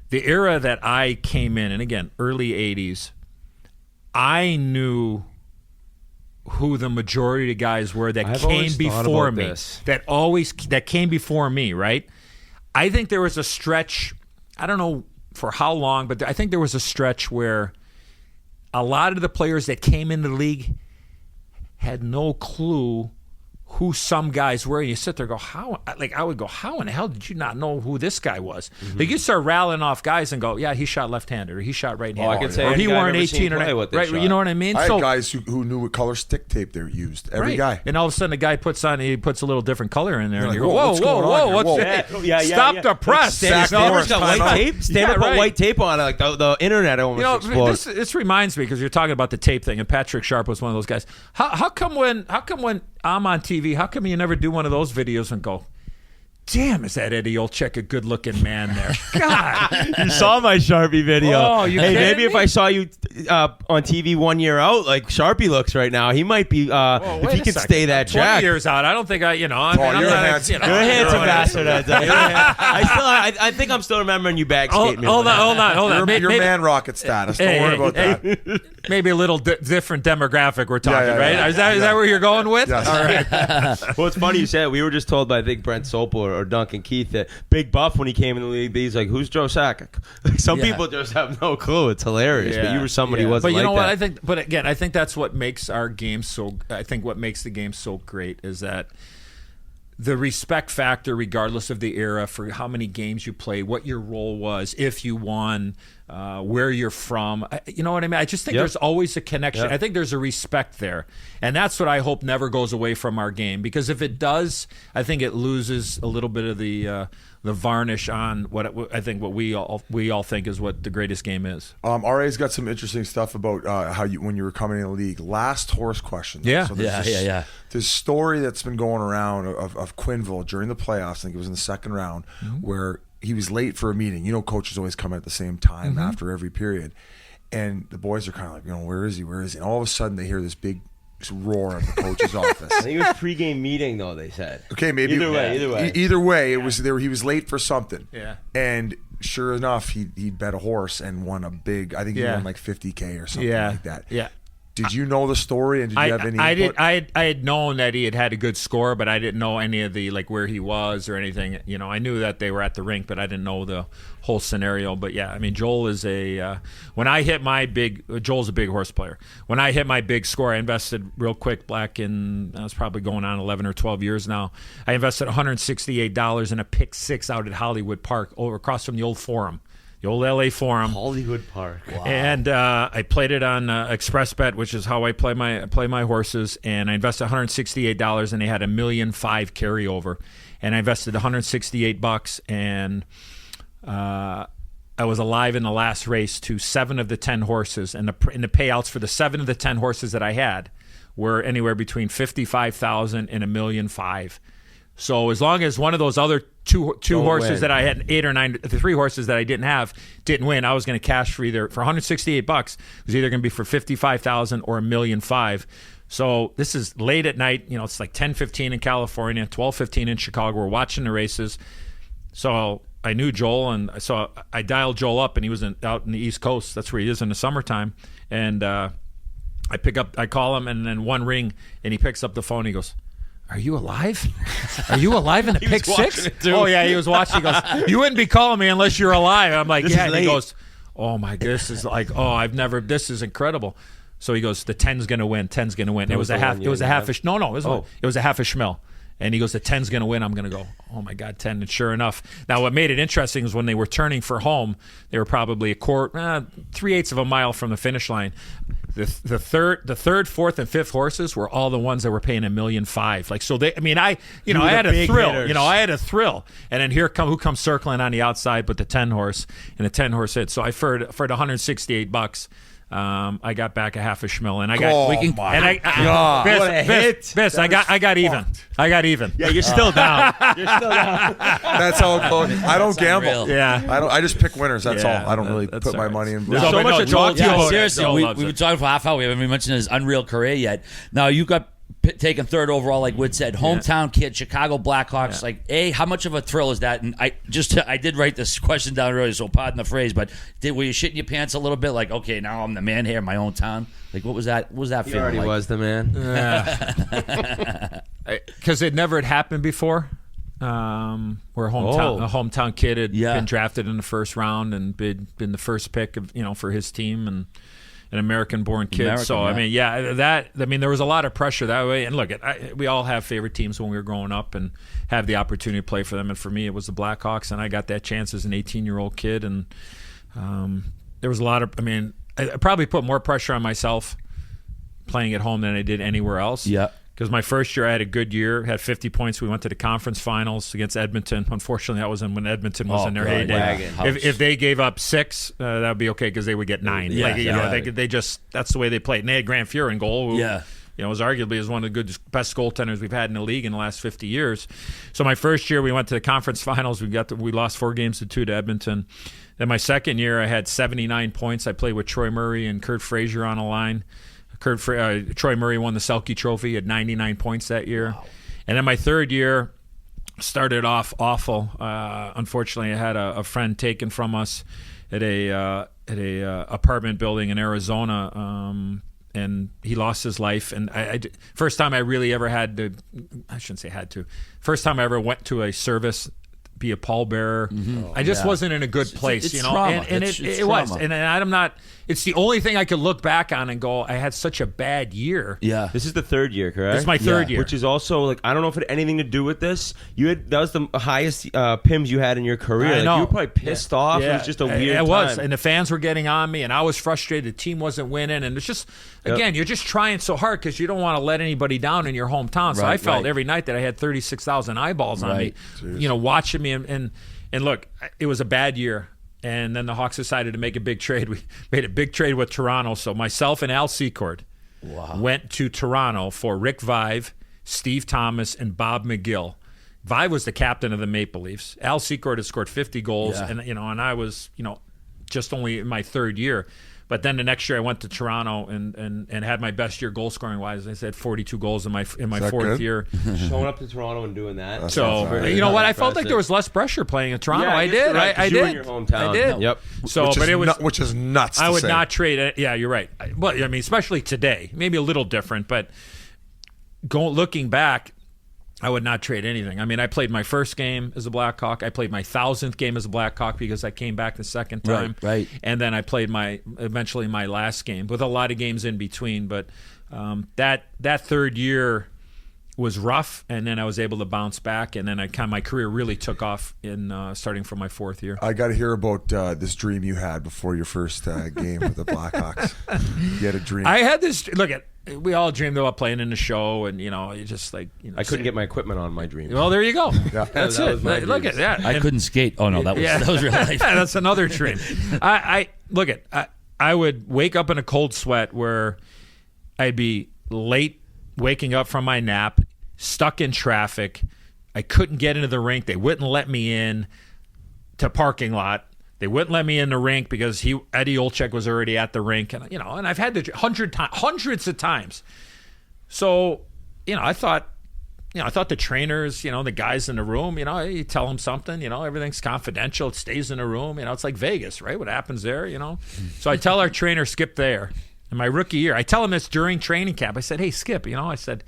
the era that I came in, and again, early 80s, I knew who the majority of the guys were that came before me. That came before me, right? I think there was a stretch, I don't know for how long, but I think there was a stretch where a lot of the players that came into the league had no clue who some guys were, and you sit there and go, how? Like I would go, how in the hell did you not know who this guy was? Mm-hmm. Like you start rattling off guys and go, yeah, he shot left-handed, or he shot right-handed, I could say or he wore an 18 or right. You know what I mean? I had guys who knew what color stick tape they used. Every guy, and all of a sudden the guy puts a little different color in there, and like, you go, whoa, what's that? Stop the press. Stan's got white tape. Stan put white tape on it, like the internet almost exploded. This reminds me, because you're talking about the tape thing, and Patrick Sharp was one of those guys. How come when I'm on TV, how come you never do one of those videos and go, damn, is that Eddie Olczyk a good-looking man there? God. You saw my Sharpie video. Oh, you kidding maybe me? If I saw you on TV 1 year out, like Sharpie looks right now, he might be, if he can stay that 20 jack. years out, I don't think I'm you're not a handsome You're a handsome bastard. I think I'm still remembering you backskating me. Hold on. You're man rocket status. Don't worry about that. Maybe a little different demographic we're talking, right? Yeah. Is that where you're going with? Yes. All right. Well, it's funny you said it. We were just told by, I think, Brent Sopel or Duncan Keith that Big Buff, when he came in the league, he's like, who's Joe Sakic? Like, some people just have no clue. It's hilarious. But you were somebody who wasn't like that. But you know what? I think that's what makes our game so, I think what makes the game so great is that the respect factor, regardless of the era, for how many games you play, what your role was, if you won, where you're from. You know what I mean? I just think there's always a connection. I think there's a respect there. And that's what I hope never goes away from our game. Because if it does, I think it loses a little bit of the the varnish on I think what we all think is what the greatest game is. RA's got some interesting stuff about how when you were coming in the league. Last horse question. Yeah. So there's Yeah. This story that's been going around of Quinville during the playoffs. I think it was in the second round where he was late for a meeting. You know, coaches always come at the same time after every period. And the boys are kind of like, where is he? Where is he? And all of a sudden they hear this big roar of the coach's office. I think it was pregame meeting though. They said. Okay, maybe Either way. Either way, it was there. He was late for something. Yeah. And sure enough, he'd bet a horse and won a big. I think he won like $50K or something like that. Yeah. Did you know the story, and did you have any input? I had known that he had a good score, but I didn't know any of the where he was or anything. I knew that they were at the rink, but I didn't know the whole scenario. But yeah, I mean, Joel is when I hit my Joel's a big horse player. When I hit my big score, I invested real quick back in, I was probably going on 11 or 12 years now. I invested $168 in a pick 6 out at Hollywood Park over across from the old Forum. The old LA Forum, Hollywood Park. Wow. And I played it on Express Bet, which is how I play my horses. And I invested $168, and they had $1.5 million carryover. And I invested $168, and I was alive in the last race to 7 of the 10 horses, and the payouts for the 7 of the 10 horses that I had were anywhere between $55,000 and $1.5 million. So as long as one of those other two horses win. that I had, 8 or 9, the 3 horses that I didn't win, I was going to cash for $168. It was either going to be for $55,000 or $1.5 million. So this is late at night. It's like 10:15 in California, 12:15 in Chicago. We're watching the races. So I knew Joel, and so I dialed Joel up, and he was out in the East Coast. That's where he is in the summertime. And I call him, and then one ring, and he picks up the phone. He goes, "Are you alive? Are you alive in a pick 6?" Oh yeah, he was watching. He goes, "You wouldn't be calling me unless you're alive." I'm like, "Yeah." And he goes, "Oh my, this is like, this is incredible." So he goes, "The 10's gonna win. 10's gonna win." It was a half a schmil. And he goes, "The 10's gonna win." I'm gonna go, "Oh my God, 10!" And sure enough, now what made it interesting is when they were turning for home, they were probably 3/8 of a mile from the finish line. The third, fourth, and fifth horses were all the ones that were paying $1.5 million. Like, so they, I mean, I had a thrill. Hitters. I had a thrill. And then who comes circling on the outside but the 10 horse, and the 10 horse hit. So I for $168. I got back a half a schmil, and I got. Oh my God! What a hit! Biss, I got even. I got even. Yeah, you're still down. That's how it goes. I don't gamble. unreal. Yeah. I just pick winners. That's Yeah, all. I don't really that's put my all right. money in. There's blue. so much to talk to you Yeah, about. seriously, Joel we've loves been it. talking for half hour. We haven't even mentioned his unreal career yet. Now you got taken 3rd overall, like Wood said, hometown kid, Chicago Blackhawks. Yeah. Like, how much of a thrill is that? And I did write this question down earlier, so pardon the phrase, but were you shitting your pants a little bit? Like, okay, now I'm the man here in my own town. Like, what was that? What was that He feeling already like? was the man. Because it never had happened before. Where a hometown kid had been drafted in the first round and been the first pick of for his team, and an American-born kid. There was a lot of pressure that way. And look, we all have favorite teams when we were growing up and have the opportunity to play for them. And for me, it was the Blackhawks, and I got that chance as an 18-year-old kid. And there was a lot of. I probably put more pressure on myself playing at home than I did anywhere else. Yeah. Because my first year, I had a good year, had 50 points. We went to the conference finals against Edmonton. Unfortunately, that was when Edmonton was in their heyday. If they gave up 6, that would be okay because they would get 9. They just that's the way they played. And they had Grant Fuhr in goal. Who, was arguably one of the best goaltenders we've had in the league in the last 50 years. So my first year, we went to the conference finals. We lost 4 games to 2 to Edmonton. Then my second year, I had 79 points. I played with Troy Murray and Kurt Frazier on a line. Troy Murray won the Selke Trophy. He had 99 points that year. Wow. And then my third year started off awful. Unfortunately, I had a friend taken from us at a apartment building in Arizona, and he lost his life. And first time I really ever had to – I shouldn't say had to. First time I ever went to a service – be a pallbearer. I just wasn't in a good place, it's trauma. And It's it was. trauma. And I'm not. it's the only thing I could look back on and go, I had such a bad year. Yeah. This is the third year, correct? This is my third year. Which is also, like, I don't know if it had anything to do with this. That was the highest PIMs you had in your career. I Like, know. you were probably pissed off. Yeah. It was just a weird It was, time. and the fans were getting on me, and I was frustrated. The team wasn't winning, and it's just, again, you're just trying so hard because you don't want to let anybody down in your hometown. So Right, I felt right. every night that I had 36,000 eyeballs on Right. me, watching me. And look, it was a bad year. And then the Hawks decided to make a big trade. We made a big trade with Toronto. So myself and Al Secord went to Toronto for Rick Vive, Steve Thomas, and Bob McGill. Vive was the captain of the Maple Leafs. Al Secord had scored 50 goals, and I was, just only in my third year. But then the next year I went to Toronto and had my best year goal scoring wise. I said 42 goals in my that fourth good? year. Showing up to Toronto and doing that. So you know what? I felt like there was less pressure playing in Toronto. Yeah, I guess did. you're right, 'cause I you did. were in your hometown. I did. Yep. So, which but is it was. which is nuts. I to would say. not trade it. Yeah, you're right. Well, I mean, especially today, maybe a little different, but looking back, I would not trade anything. I mean, I played my first game as a Blackhawk. I played my 1,000th game as a Blackhawk because I came back the second time. Right. And then I played eventually my last game with a lot of games in between. But that third year was rough, and then I was able to bounce back, and then my career really took off in starting from my fourth year. I got to hear about this dream you had before your first game with the Blackhawks. You had a dream. I had this. We all dreamed about playing in the show, and you just like I couldn't get my equipment on my dream. Well, there you go. That's That it. was my Look at dreams. that. I couldn't skate. Oh no, that was real life. That's another dream. I would wake up in a cold sweat where I'd be late waking up from my nap, stuck in traffic. I couldn't get into the rink. They wouldn't let me in to parking lot. They wouldn't let me in the rink because Eddie Olczyk was already at the rink, and and I've had the hundreds of times. So, I thought the trainers, the guys in the room, you tell them something, everything's confidential. It stays in the room. It's like Vegas, right? What happens there, So I tell our trainer, Skip Thayer, in my rookie year, I tell him this during training camp. I said, hey, Skip, I said,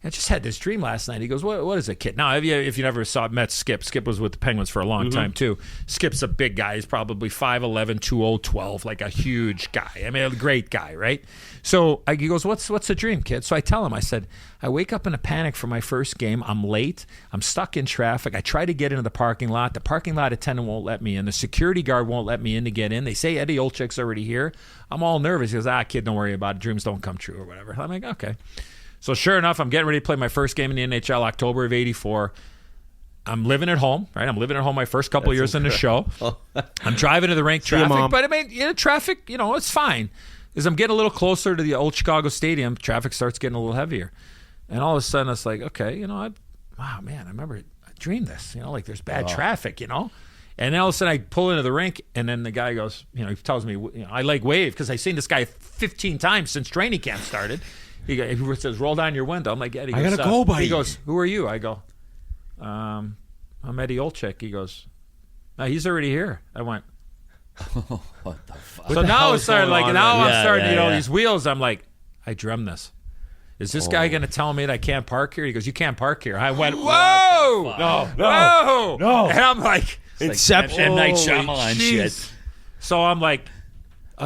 I just had this dream last night. He goes, what is it, kid? Now, if you never met Skip was with the Penguins for a long time, too. Skip's a big guy. He's probably 5'11", 212, like a huge guy. I mean, a great guy, right? So he goes, what's the dream, kid? So I tell him, I said, I wake up in a panic for my first game. I'm late. I'm stuck in traffic. I try to get into the parking lot. The parking lot attendant won't let me in. The security guard won't let me in to get in. They say Eddie Olczyk's already here. I'm all nervous. He goes, kid, don't worry about it. Dreams don't come true or whatever. I'm like, okay. So sure enough, I'm getting ready to play my first game in the NHL, October of '84. I'm living at home, right? I'm living at home my first couple of years in the show. I'm driving to the rink, traffic. But I mean, traffic, it's fine. As I'm getting a little closer to the old Chicago Stadium, traffic starts getting a little heavier. And all of a sudden, it's like, okay, wow, man, I remember I dreamed this, like there's bad traffic, And then all of a sudden I pull into the rink, and then the guy goes, he tells me, I wave because I've seen this guy 15 times since training camp started. He says, roll down your window. I'm like, Eddie. I gotta go, buddy. He goes, who are you? I go, I'm Eddie Olczyk. He goes, no, he's already here. I went, What the fuck? so now it's starting like, now I'm starting, yeah. these wheels. I'm like, I dreamt this. Is this guy going to tell me that I can't park here? He goes, you can't park here. I went, whoa, no. And I'm like, Inception. M. Night Shyamalan jeez. shit. So I'm like,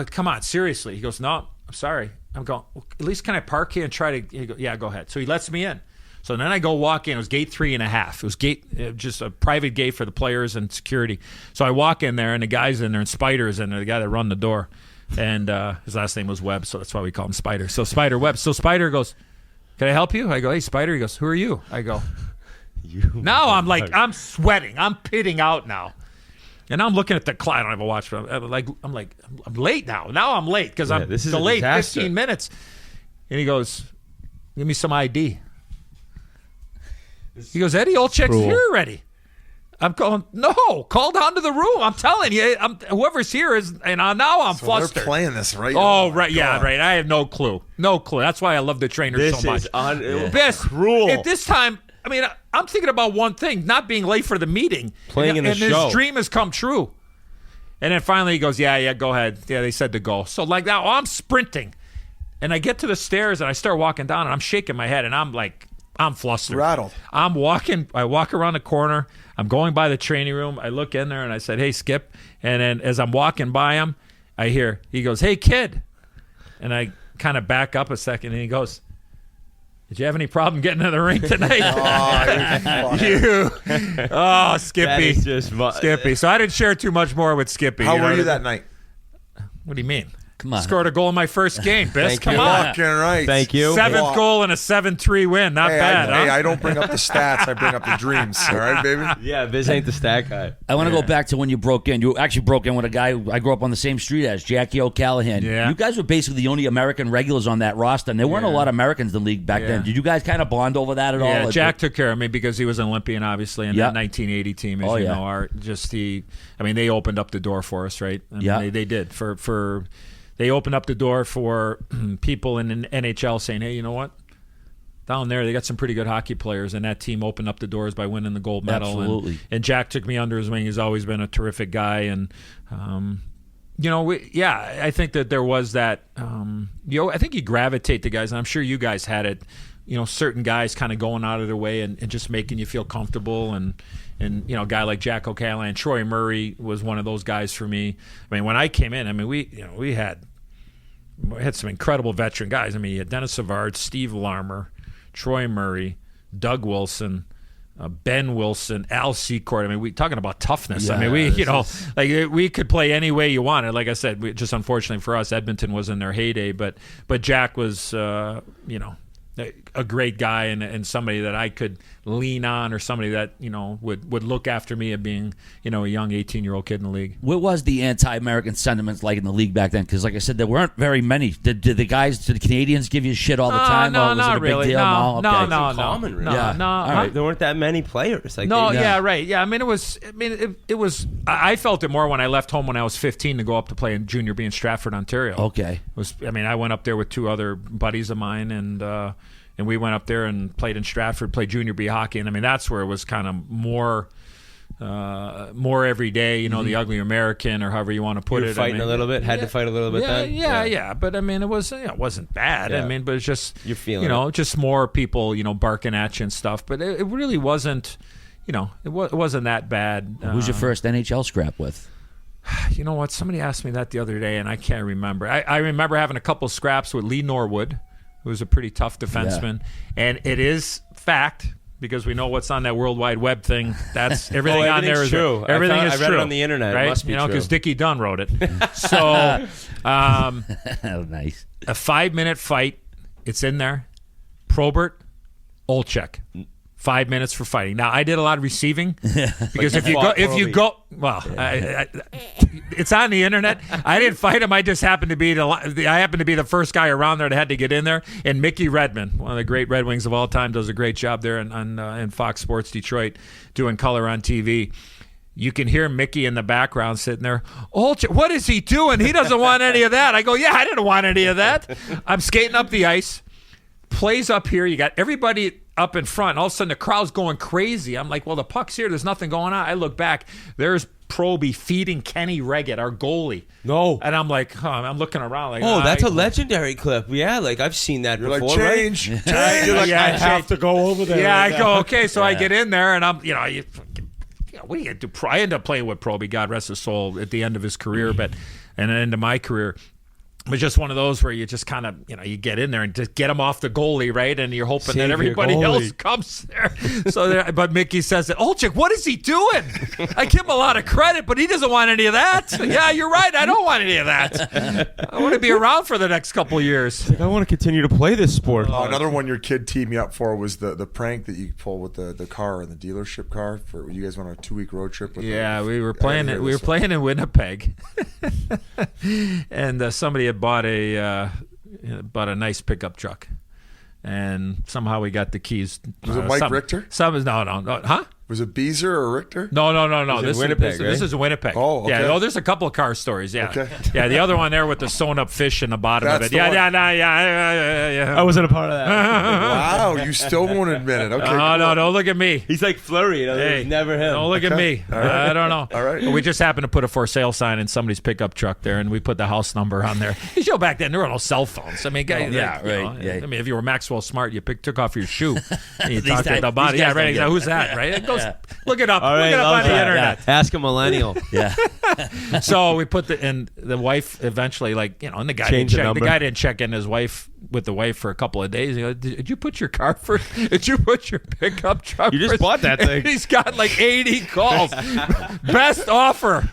come on, seriously. He goes, no, I'm sorry. I'm going, well, at least can I park here and try to, he goes, yeah, go ahead. So he lets me in. So then I go walk in. It was gate 3.5. It was just a private gate for the players and security. So I walk in there, and the guy's in there, and Spider's in there, the guy that run the door. And his last name was Webb, so that's why we call him Spider. So Spider Webb. So Spider goes, can I help you? I go, hey, Spider. He goes, who are you? I go, now I'm like, I'm sweating. I'm pitting out now. And I'm looking at the clock. I don't have a watch, but I'm late now. Now I'm late because I'm this is a delayed disaster. 15 minutes. And he goes, give me some ID. He goes, Eddie Olczyk's here already. I'm going, no, call down to the room. I'm telling you, whoever's here is, and now I'm flustered. They're playing this right. Oh, right, yeah, right. I have no clue. That's why I love the trainer so much. Best cruel. At this time, I mean, I'm thinking about one thing, not being late for the meeting. Playing in the show. And his dream has come true. And then finally he goes, yeah, go ahead. Yeah, they said to go. So like now I'm sprinting. And I get to the stairs and I start walking down and I'm shaking my head and I'm like, I'm flustered. Rattled. I walk around the corner. I'm going by the training room. I look in there and I said, hey, Skip. And then as I'm walking by him, I hear, he goes, "Hey, kid." And I kind of back up a second, and he goes, "Did you have any problem getting to the rink tonight?" Skippy. That is just Skippy. So I didn't share too much more with Skippy. How know were what you I that mean? night? What do you mean? Come on. Scored a goal in my first game, Biss. Thank Come you. on. Fucking right. Thank you. Seventh Wow. goal and a 7-3 win. Not bad, huh? Hey, I don't bring up the stats. I bring up the dreams. All right, baby? Yeah, Biz ain't the stat guy. I want to go back to when you broke in. You actually broke in with a guy who I grew up on the same street as, Jackie O'Callahan. Yeah. You guys were basically the only American regulars on that roster, and there weren't a lot of Americans in the league back then. Did you guys kind of bond over that at all? Yeah, Jack took care of me because he was an Olympian, obviously, and Yeah. that 1980 team, as Oh, you yeah. know, they opened up the door for us, right? I mean, Yeah. they did. They opened up the door for people in the NHL saying, "Hey, you know what? Down there, they got some pretty good hockey players," and that team opened up the doors by winning the gold medal. Absolutely. And Jack took me under his wing. He's always been a terrific guy, and I think that there was that. I think you gravitate to guys, and I'm sure you guys had it. Certain guys kind of going out of their way and just making you feel comfortable, and a guy like Jack O'Callahan, Troy Murray was one of those guys for me. I mean, when I came in, we had some incredible veteran guys. I mean, you had Dennis Savard, Steve Larmer, Troy Murray, Doug Wilson, Ben Wilson, Al Secord. I mean, we talking about toughness. I mean, we could play any way you wanted. Like I said, just unfortunately for us, Edmonton was in their heyday, but Jack was, a great guy and somebody that I could lean on, or somebody that would look after me of being a young 18-year-old kid in the league. What was the anti-American sentiments like in the league back then? Because, like I said, there weren't very many. Did the Canadians give you shit all the time? No, or was not it a big really. deal? No, Okay. no, common, really. Yeah. no. All right. There weren't that many players. Like No, they- yeah, right. Yeah, I mean, it was. I felt it more when I left home when I was 15 to go up to play in junior B in Stratford, Ontario. Okay. I went up there with two other buddies of mine, and we went up there and played in Stratford, played junior B hockey, and I mean that's where it was kind of more every day. The ugly American, or however you want to put You were it. fighting a little bit. Had to fight a little bit then. Yeah. But I mean, it wasn't bad. Yeah. I mean, but it's just You're feeling just more people barking at you and stuff. But it really wasn't. It wasn't that bad. Who's your first NHL scrap with? You know what? Somebody asked me that the other day, and I can't remember. I remember having a couple scraps with Lee Norwood, who was a pretty tough defenseman. And it is fact, because we know what's on that World Wide Web thing. That's everything on there is true. Everything I is read true. it on the internet. It right? must be true. Because Dickie Dunn wrote it. So, Oh, nice. a 5-minute fight. It's in there. Probert, Olczyk. 5 minutes for fighting. Now I did a lot of receiving because if you go, it's on the internet. I didn't fight him. I just happened to be the first guy around there that had to get in there. And Mickey Redmond, one of the great Red Wings of all time, does a great job there in Fox Sports Detroit doing color on TV. You can hear Mickey in the background sitting there. Olczyk, what is he doing? He doesn't want any of that. I go, yeah, I didn't want any of that. I'm skating up the ice. Plays up here. You got everybody up in front. All of a sudden, the crowd's going crazy. I'm like, well, the puck's here. There's nothing going on. I look back. There's Proby feeding Kenny Reggett, our goalie. No. And I'm like, I'm looking around like, Oh, that's a legendary clip. Yeah, like I've seen that You're before. like, change. Right? Change. You're like, Yeah, I have to go over there. Yeah, right I now. go, okay. So I get in there, and I'm, what do you do? I end up playing with Proby, God rest his soul, at the end of his career, and then into my career. It was just one of those where you just kind of, you get in there and just get him off the goalie, right? And you're hoping Save that your everybody goalie. else comes there. But Mickey says that, Olczyk, what is he doing? I give him a lot of credit, but he doesn't want any of that. Yeah, you're right. I don't want any of that. I want to be around for the next couple of years. I want to continue to play this sport. Another one your kid teed me up for was the prank that you pulled with the car and the dealership car. For you guys went on a 2-week road trip. With Yeah, we were playing it. We were playing in Winnipeg, and somebody had bought a nice pickup truck, and somehow we got the keys. Was it Mike Richter? No, huh? Was it Beezer or Richter? No. in This Winnipeg, this right? is Winnipeg. Oh, okay. Yeah. Oh, there's a couple of car stories. Yeah. Okay. Yeah. The other one there with the sewn up fish in the bottom That's of it. the one. Yeah. I wasn't a part of that. Wow, you still won't admit it. Okay. Oh, no, cool. don't look at me. He's like flurry. Hey, never him. Don't look at me. All right. I don't know. All right. We just happened to put a for sale sign in somebody's pickup truck there, and we put the house number on there. You know, back then there were no cell phones. I mean, guys, yeah, you know, right, yeah. I mean, if you were Maxwell Smart, you took off your shoe and you These talked to days- the body. these Yeah, guys right. don't get Who's that? Right? Go Look it up. All right, Look it up love on the that. internet. Ask a millennial. Yeah. So we put the wife eventually, like, and the guy Change the number. didn't check in with the wife for a couple of days. He goes, did you put your car first? Did you put your pickup truck You just first?" bought that thing. And he's got like 80 calls. Best offer.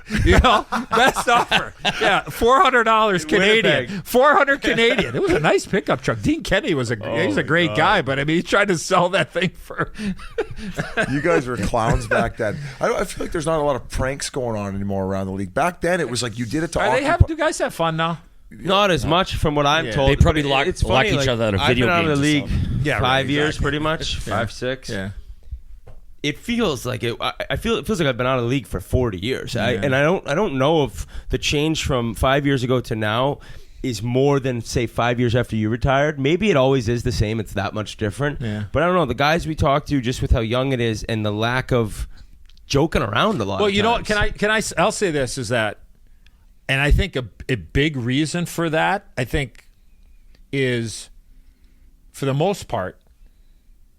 Best offer. Yeah, $400 Canadian. Winnipeg. $400 Canadian. It was a nice pickup truck. Dean Kenny he's a great guy, but I mean, he tried to sell that thing for. You guys were clowns back then. I feel like there's not a lot of pranks going on anymore around the league. Back then, it was like you did it to Do guys have fun now? Not as much from what I'm told. They probably But lock it's funny, each other out of video I've been out of the games or league something. Yeah, 5 right, years, exactly. pretty much. 5, 6. Yeah. It feels like it. It feels like I've been out of the league for 40 years. I don't know if the change from 5 years ago to now is more than, say, 5 years after you retired. Maybe it always is the same. It's that much different. Yeah. But I don't know. The guys we talk to, just with how young it is and the lack of joking around a lot. Well, of you know, times. I'll say this is that, and I think a big reason for that, I think, is, for the most part,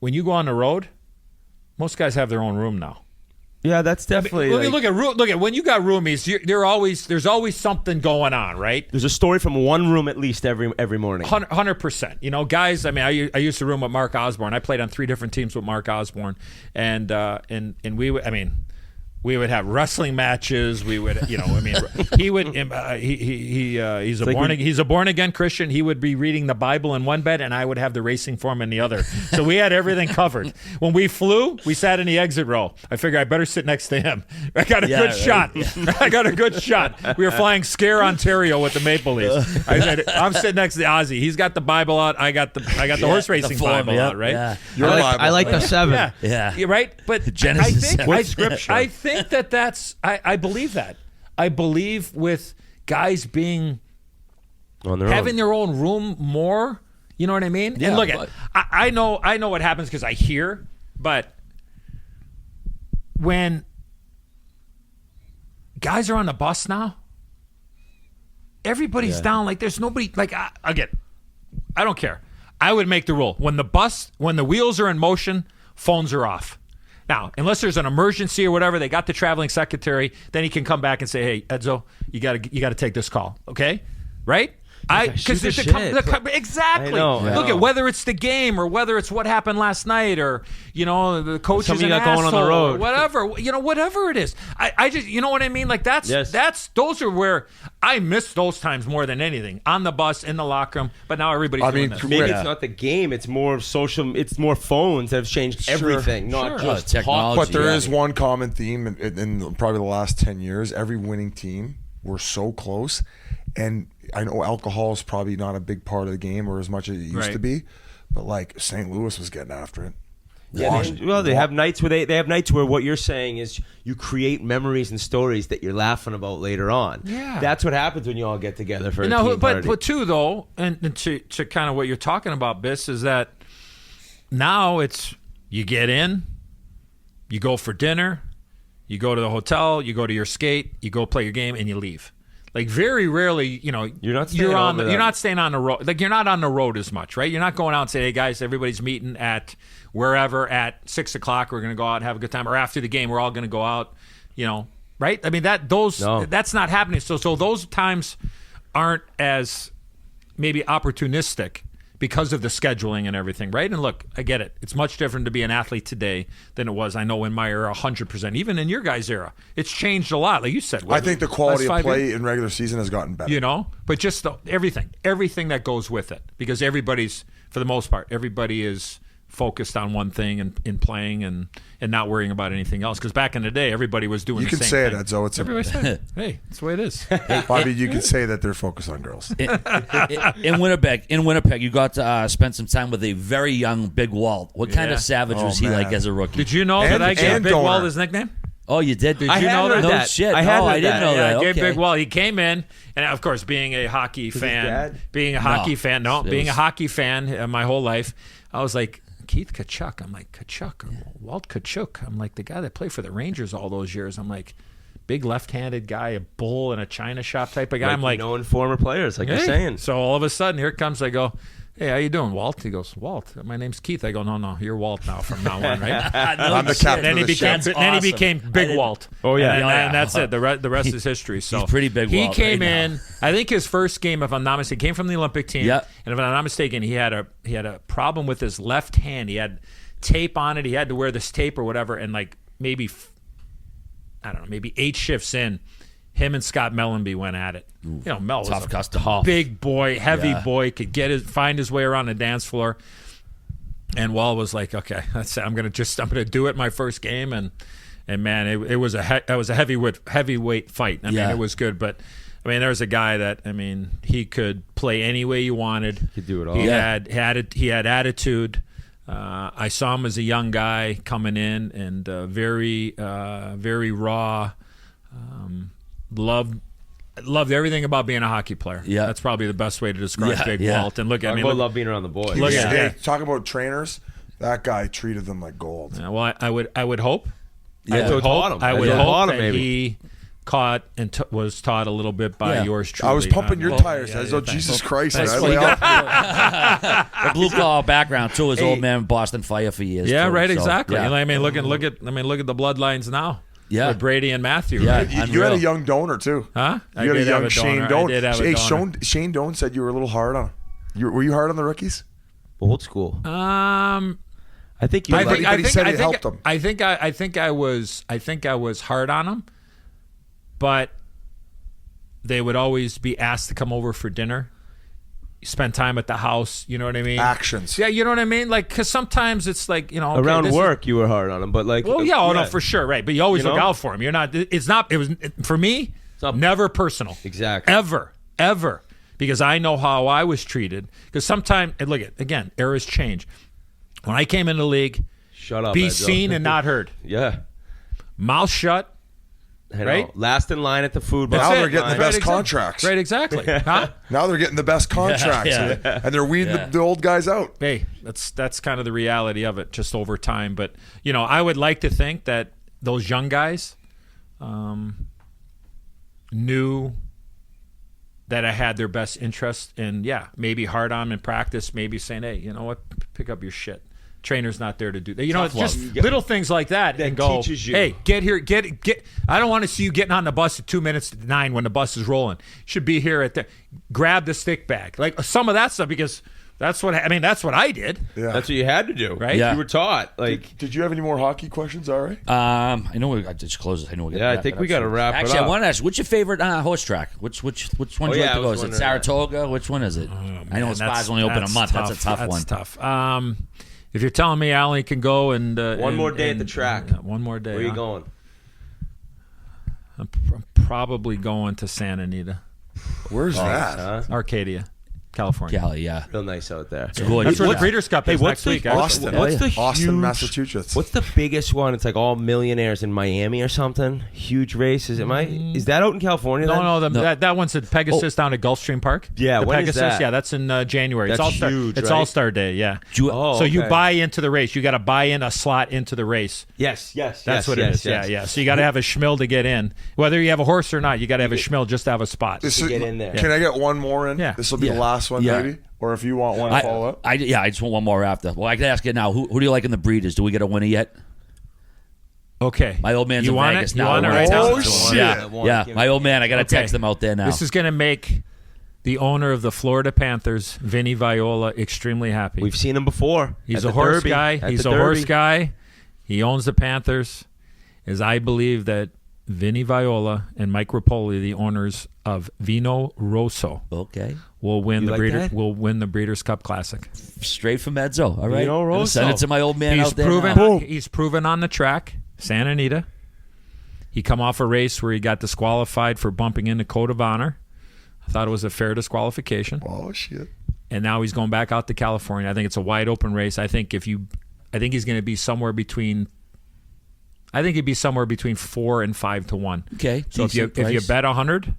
when you go on the road, most guys have their own room now. Yeah, that's definitely. Look at when you got roomies, there's always something going on, right? There's a story from one room at least every morning. 100%. Guys. I mean, I used to room with Mark Osborne. I played on 3 different teams with Mark Osborne, and we would. I mean, we would have wrestling matches. We would, he would. He's a born again Christian. He would be reading the Bible in one bed, and I would have the racing form in the other. So we had everything covered. When we flew, we sat in the exit row. I figured I better sit next to him. I got a good shot. I got a good shot. We were flying Scare, Ontario with the Maple Leafs. I said, I'm sitting next to Ozzy. He's got the Bible out. I got the horse racing form, Bible out. Right. Yeah. I like the 7. Yeah. You're right. But Genesis I think that's I believe that. I believe with guys being On their having own. their own room more. You know what I mean? Yeah, and look, but- I know what happens because I hear, but when guys are on the bus now, everybody's down. Like there's nobody. Like again, I don't care. I would make the rule when the wheels are in motion, phones are off. Now, unless there's an emergency or whatever, they got the traveling secretary, then he can come back and say, "Hey, Edzo, you got to take this call." Okay? Right? Because shoot the shit. exactly. I know. Look at whether it's the game or whether it's what happened last night or the coach is Something an you got going on the asshole or road. whatever. Whatever it is. I just what I mean. Like those are where I miss those times more than anything on the bus in the locker room. But now everybody's doing this. Maybe it's not the game. It's more social. It's more phones that have changed everything, not just technology. But there is one common theme in probably the last 10 years. Every winning team, we're so close. And I know alcohol is probably not a big part of the game or as much as it used to be. But like St. Louis was getting after it. Yeah, they have nights where they have nights where what you're saying is you create memories and stories that you're laughing about later on. Yeah. That's what happens when you all get together for a team party. But too though, and to kind of what you're talking about, Biss, is that now it's you get in, you go for dinner, you go to the hotel, you go to your skate, you go play your game, and you leave. Like very rarely, you're not staying you're not staying on the road. Like you're not on the road as much, right? You're not going out and saying, "Hey guys, everybody's meeting at wherever at 6:00. We're going to go out and have a good time." Or after the game, we're all going to go out. Right? I mean that's not happening. So those times aren't as maybe opportunistic because of the scheduling and everything, right? And look, I get it. It's much different to be an athlete today than it was, I know, in my era, 100%. Even in your guys' era, it's changed a lot. Like you said, I think the quality of play in regular season has gotten better. But just everything that goes with it. Because everybody's, for the most part, everybody is focused on one thing and in playing and not worrying about anything else. Because back in the day, everybody was doing the same thing. You can say it, Edzo. Everybody said it. Hey, that's the way it is. Bobby, you can say that they're focused on girls. In Winnipeg, you got to spend some time with a very young Big Walt. What kind of savage was he like as a rookie? Did you know that I gave Big Walt his nickname? Oh, you did? Did you know that? No shit. I didn't know that. I gave Okay. Big Walt. He came in, and of course, being a hockey fan, my whole life, I was like, Keith Tkachuk. I'm like, Tkachuk, or Walt Tkachuk. I'm like, the guy that played for the Rangers all those years. I'm like, big left-handed guy, a bull in a china shop type of guy. I'm like, known former players, like you're saying. So all of a sudden, here it comes. I go, Hey, how you doing, Walt? He goes, Walt, my name's Keith. I go, no, you're Walt now from now on, right? I'm the captain Then he of the became ship. then he became Big Walt. Oh, yeah. and that's it. The rest is history. So He's pretty Big He Walt came right now. in. I think his first game, if I'm not mistaken, came from the Olympic team. Yep. And if I'm not mistaken, he had a problem with his left hand. He had tape on it. He had to wear this tape or whatever. And like maybe 8 shifts in, him and Scott Mellenby went at it. You know, Mel was Tough a custom. big boy, heavy Yeah. boy, could find his way around the dance floor. And Wall was like, okay, that's it. I'm gonna do it my first game, and man, it was a heavyweight fight. I mean, Yeah. it was good, but I mean, there's a guy that he could play any way you wanted. Could do it all. He Yeah. had attitude. I saw him as a young guy coming in, and very raw. Loved everything about being a hockey player. Yeah. That's probably the best way to describe Yeah, Big yeah. Walt. And look, I mean, I love being around the boys. Look Yeah. at Hey, that. talk about trainers. That guy treated them like gold. well, I would hope. Yeah. I would Taught him. hope, I would Yeah. hope Taught him, that maybe. he caught and was taught a little bit by Yeah. yours truly. I was pumping your Well, tires. yeah, I was, yeah, oh, thanks. Jesus Christ. That's man. what you Well, got. The blue collar background too. His old man Boston Fire for years. Yeah, too, right. so, Exactly. yeah. You know, I mean, look at the bloodlines now. Yeah. with Brady and Matthew. Yeah. Right? you had Unreal. a young donor, too. Huh? I You had a did have young Shane donor. Doan. I did have a Hey, donor. Shane Doan said you were a little hard on him. Were you hard on the rookies? Old school. Um, I think you. I like- think, but I he think, said I it think, helped him. I think I was hard on him, but they would always be asked to come over for dinner, spend time at the house. You know what I mean? Actions. Yeah, you know what I mean. Like, because sometimes it's like, you know, okay, around this work, you were hard on him, but like. Well, yeah, oh no, for sure, right. But you always You look know? out for him. You're not. It's not. It was for me. not- Never personal. Exactly. Ever, because I know how I was treated. Because sometimes, and look at again, eras change. When I came in the league, Shut up. be Edzo. seen and not heard. Yeah. Mouth shut. I know. Right? Last in line at the food bar. Now That's they're it. getting the Right, best exactly. contracts. Right, exactly. Huh? Now they're getting the best contracts. yeah. And they're weeding the old guys out. Hey, that's kind of the reality of it, just over time. But you know, I would like to think that those young guys knew that I had their best interest, and maybe hard on in practice, maybe saying, hey, you know what, pick up your shit. Trainer's not there to do that. You know, it's Tough just love. little things like that, That and go, teaches you. hey, get here, get. I don't want to see you getting on the bus at 2 minutes to 9 when the bus is rolling. You should be here at the. Grab the stick bag, like some of that stuff, because that's what I did. Yeah. That's what you had to do, Right? Yeah. You were taught. Like, Did you have any more hockey questions, all right? I know I just closed it. I know we yeah, I think we got to wrap Actually, it I up. want to ask, what's your favorite horse track? Which one do you yeah, like to I go? was Is it wondering Saratoga? Which one is it? I know Spa's only open a month. That's a tough one. That's tough. If you're telling me Allie can go and One more day at the track. yeah, one more day. Where you huh? going? I'm probably going to Santa Anita, Where's that? Huh? Arcadia, California. Cali, yeah. Real nice out there. Good. That's where the Yeah. Breeders' Cup Hey, is what's next the week. actually. Austin. What's the Austin, huge- Massachusetts. What's the biggest one? It's like all millionaires in Miami or something. Huge races. Is that out in California? No, then? no, that one's at Pegasus down at Gulfstream Park. Yeah, the when is Pegasus. that? Yeah, that's in January. That's it's All-Star. huge, It's right? All-Star Day. Yeah. Oh, So you okay. buy into the race. You got to buy in a slot into the race. Yes. That's what it is. Yeah. So you got to have a schmill to get in. Whether you have a horse or not, you got to have a schmill just to have a spot. This to is- get in there. Can I get one more in? Yeah. This will be Yeah. the last one, Yeah. maybe? Or if you want one to follow up. I just want one more after. Well, I can ask it now. Who do you like in the Breeders? Do we get a winner yet? Okay. My old man's You in want Vegas it? You now. want it I right wanna now? Oh, shit. Yeah. My old man. I got to Okay. text him out there now. This is going to make the owner of the Florida Panthers, Vinny Viola, extremely happy. We've seen him before. He's at a the horse Derby. guy. At He's the a horse Derby. guy. He owns the Panthers. As I believe that Vinny Viola and Mike Rapoli, the owners of Vino Rosso, Okay. will win You like that? will win the Breeders' Cup Classic. Straight from Edzo. All right. Vino Gonna Send Rosso. it to my old man He's out there. proven. now. He's proven on the track, Santa Anita. He come off a race where he got disqualified for bumping into Code of Honor. I thought it was a fair disqualification. Oh, shit. And now he's going back out to California. I think it's a wide open race. I think he's going to be somewhere between. I think he'd be somewhere between 4 and 5 to 1. Okay. So if you Decent bet 100,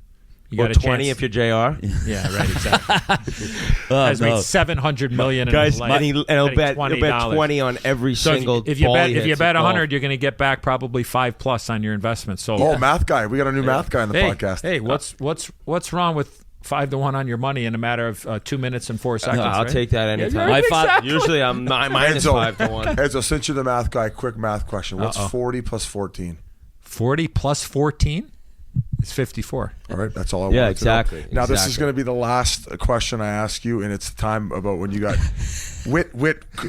you Or got a 20 chance. if you're JR. Yeah, right. Exactly. Oh, Has no. made $700 million in Guys, his life. and he'll bet $20. 20 on every So single if you ball bet he if you hits bet at golf. 100, you're going to get back probably 5+ on your investment. So Oh, math guy. We got a new math guy on the hey, podcast. hey, what's wrong with 5-1 on your money in a matter of 2 minutes and 4 seconds. I'll right? take that anytime. right, My exactly. Usually I'm minus Enzo, 5-1. Enzo, since you're the math guy, quick math question. What's 40 plus 14? 40 plus 14 is 54. All right, that's all I Yeah, wanted exactly, to know. Now, this is exactly. going to be the last question I ask you, and it's the time about when you got... Whit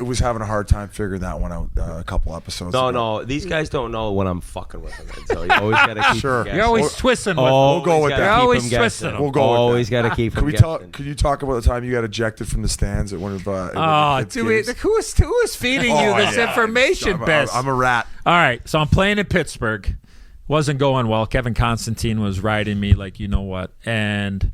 was having a hard time figuring that one out a couple episodes ago. No, these guys don't know when I'm fucking with them. So you always got to keep Sure. them guessing. You're always twisting with We'll go with gotta that. keep Always 'em guessing. twisting 'em. We'll go with Always that. got to keep Could them we guessing. could you talk about the time you got ejected from the stands at one of Oh, kids' dude, games? who is feeding you Oh, this yeah. information, Bess? I'm a rat. All right, so I'm playing in Pittsburgh. Wasn't going well. Kevin Constantine was riding me like you know what. And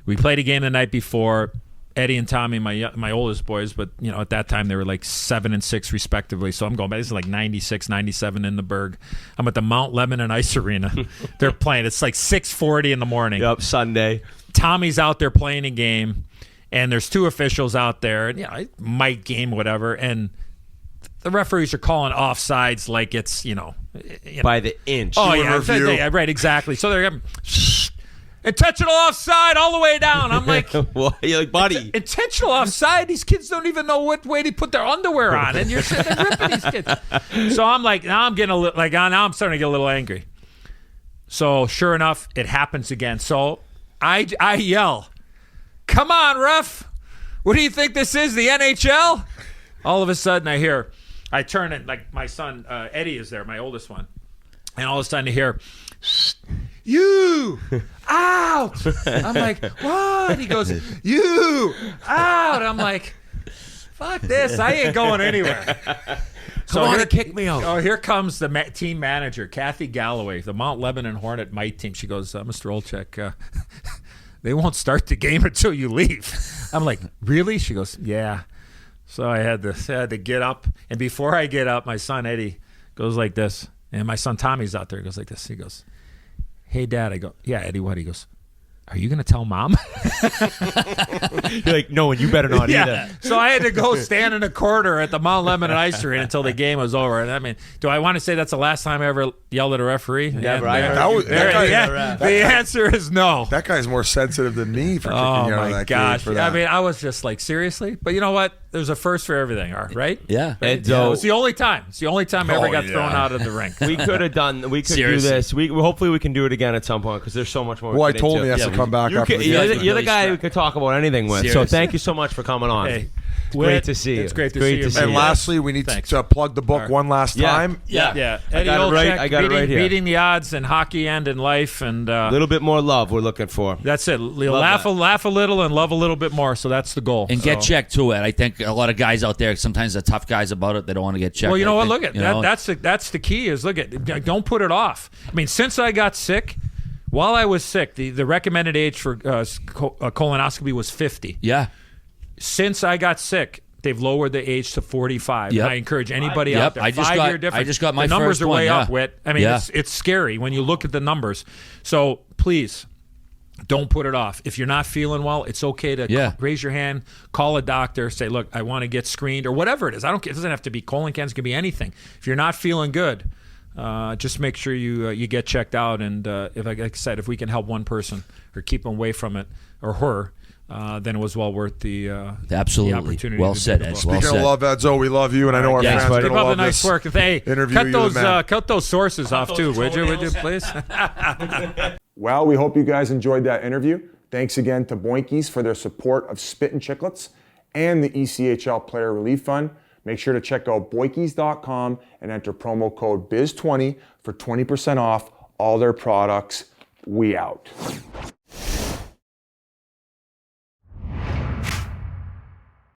we played a game the night before. Eddie and Tommy, my oldest boys, but you know at that time they were like 7 and 6 respectively. So I'm going back. This is like 96, 97 in the Berg. I'm at the Mount Lebanon Ice Arena. They're playing. It's like 6:40 in the morning. Yep, Sunday. Tommy's out there playing a game, and there's 2 officials out there, and might game whatever, and the referees are calling offsides like it's By the inch. Oh Doing yeah, review. right, exactly. So they're intentional offside all the way down. I'm like, Well, you're like, buddy. intentional offside. These kids don't even know what way to put their underwear on, and you're sitting there ripping these kids. So I'm like, now I'm getting now I'm starting to get a little angry. So sure enough, it happens again. So I yell, "Come on, ref! What do you think this is? The NHL?" All of a sudden, I turn and like my son Eddie is there, my oldest one, and all of a sudden I hear, "You out!" I'm like, "What?" He goes, "You out!" I'm like, "Fuck this! I ain't going anywhere." Come on and kick me out. Oh, here comes the team manager, Kathy Galloway, the Mount Lebanon Hornet Mite team. She goes, "Mr. Olczyk, they won't start the game until you leave." I'm like, "Really?" She goes, "Yeah." So I had to get up, and before I get up, my son Eddie goes like this, and my son Tommy's out there. He goes like this. He goes, "Hey, Dad." I go, "Yeah, Eddie." What? He goes, "Are you gonna tell Mom?" You're like, no, and you better not either. So I had to go stand in a corner at the Mount Lebanon Ice Arena until the game was over. And I mean, do I want to say that's the last time I ever yelled at a referee? Never. Yeah, I heard That you. was- that guy- yeah. The answer is no. That guy's more sensitive than me for kicking Oh you out of my that gosh! game for that. I mean, I was just like, seriously. But you know what? There's a first for everything, right? Yeah. And Yeah, so it's the only time. It's the only time I ever got yeah. thrown out of the rink. we could have done. We could Seriously. do this. Hopefully we can do it again at some point because there's so much more. Boy, we can told get me he into. has to come back You after can- the you're, game. the, you're the guy we could talk about anything with. So Seriously. thank you so much for coming on. Hey, It's great to see you. It's great to Great see you. And man. lastly, we need Thanks. to plug the book one last Yeah. time. Yeah. Yeah, I Eddie got it right- Olczyk, I got it right here. beating the odds in hockey and in life, and A little bit more love we're looking for. that's it. Laugh a little and love a little bit more. So that's the goal. And get So- checked to it. I think a lot of guys out there, sometimes they're tough guys about it. They don't want to get checked. Well, you know I what? think, Look at you that. know, That's the key. Is look at don't put it off. I mean, since I got sick, while I was sick, the recommended age for colonoscopy was 50. yeah. Since I got sick, they've lowered the age to 45. Yep. And I encourage anybody Yep. out there. I just 5-year got- difference. I just got my the numbers first are way one, up. yeah. Whit. I mean, Yeah. it's scary when you look at the numbers. So please. Don't put it off. If you're not feeling well, it's okay to raise your hand, call a doctor, say, "Look, I want to get screened," or whatever it is. I don't care. It doesn't have to be colon cancer. It could be anything. If you're not feeling good, just make sure you get checked out. And if, like I said, if we can help one person or keep them away from it or her, then it was well worth the Absolutely. the opportunity. Well to said, do the Ed. book. Well Speaking of said. love, Edzo, we love you, and I know our Yes, fans are buddy. going Keep to up the love nice this work. Hey, interview. cut You're the those man. cut those sources off too, would you, please? Well, we hope you guys enjoyed that interview. Thanks again to Boinkies for their support of Spittin Chiclets and the ECHL Player Relief Fund. Make sure to check out boinkies.com and enter promo code BIZ20 for 20% off all their products. We out.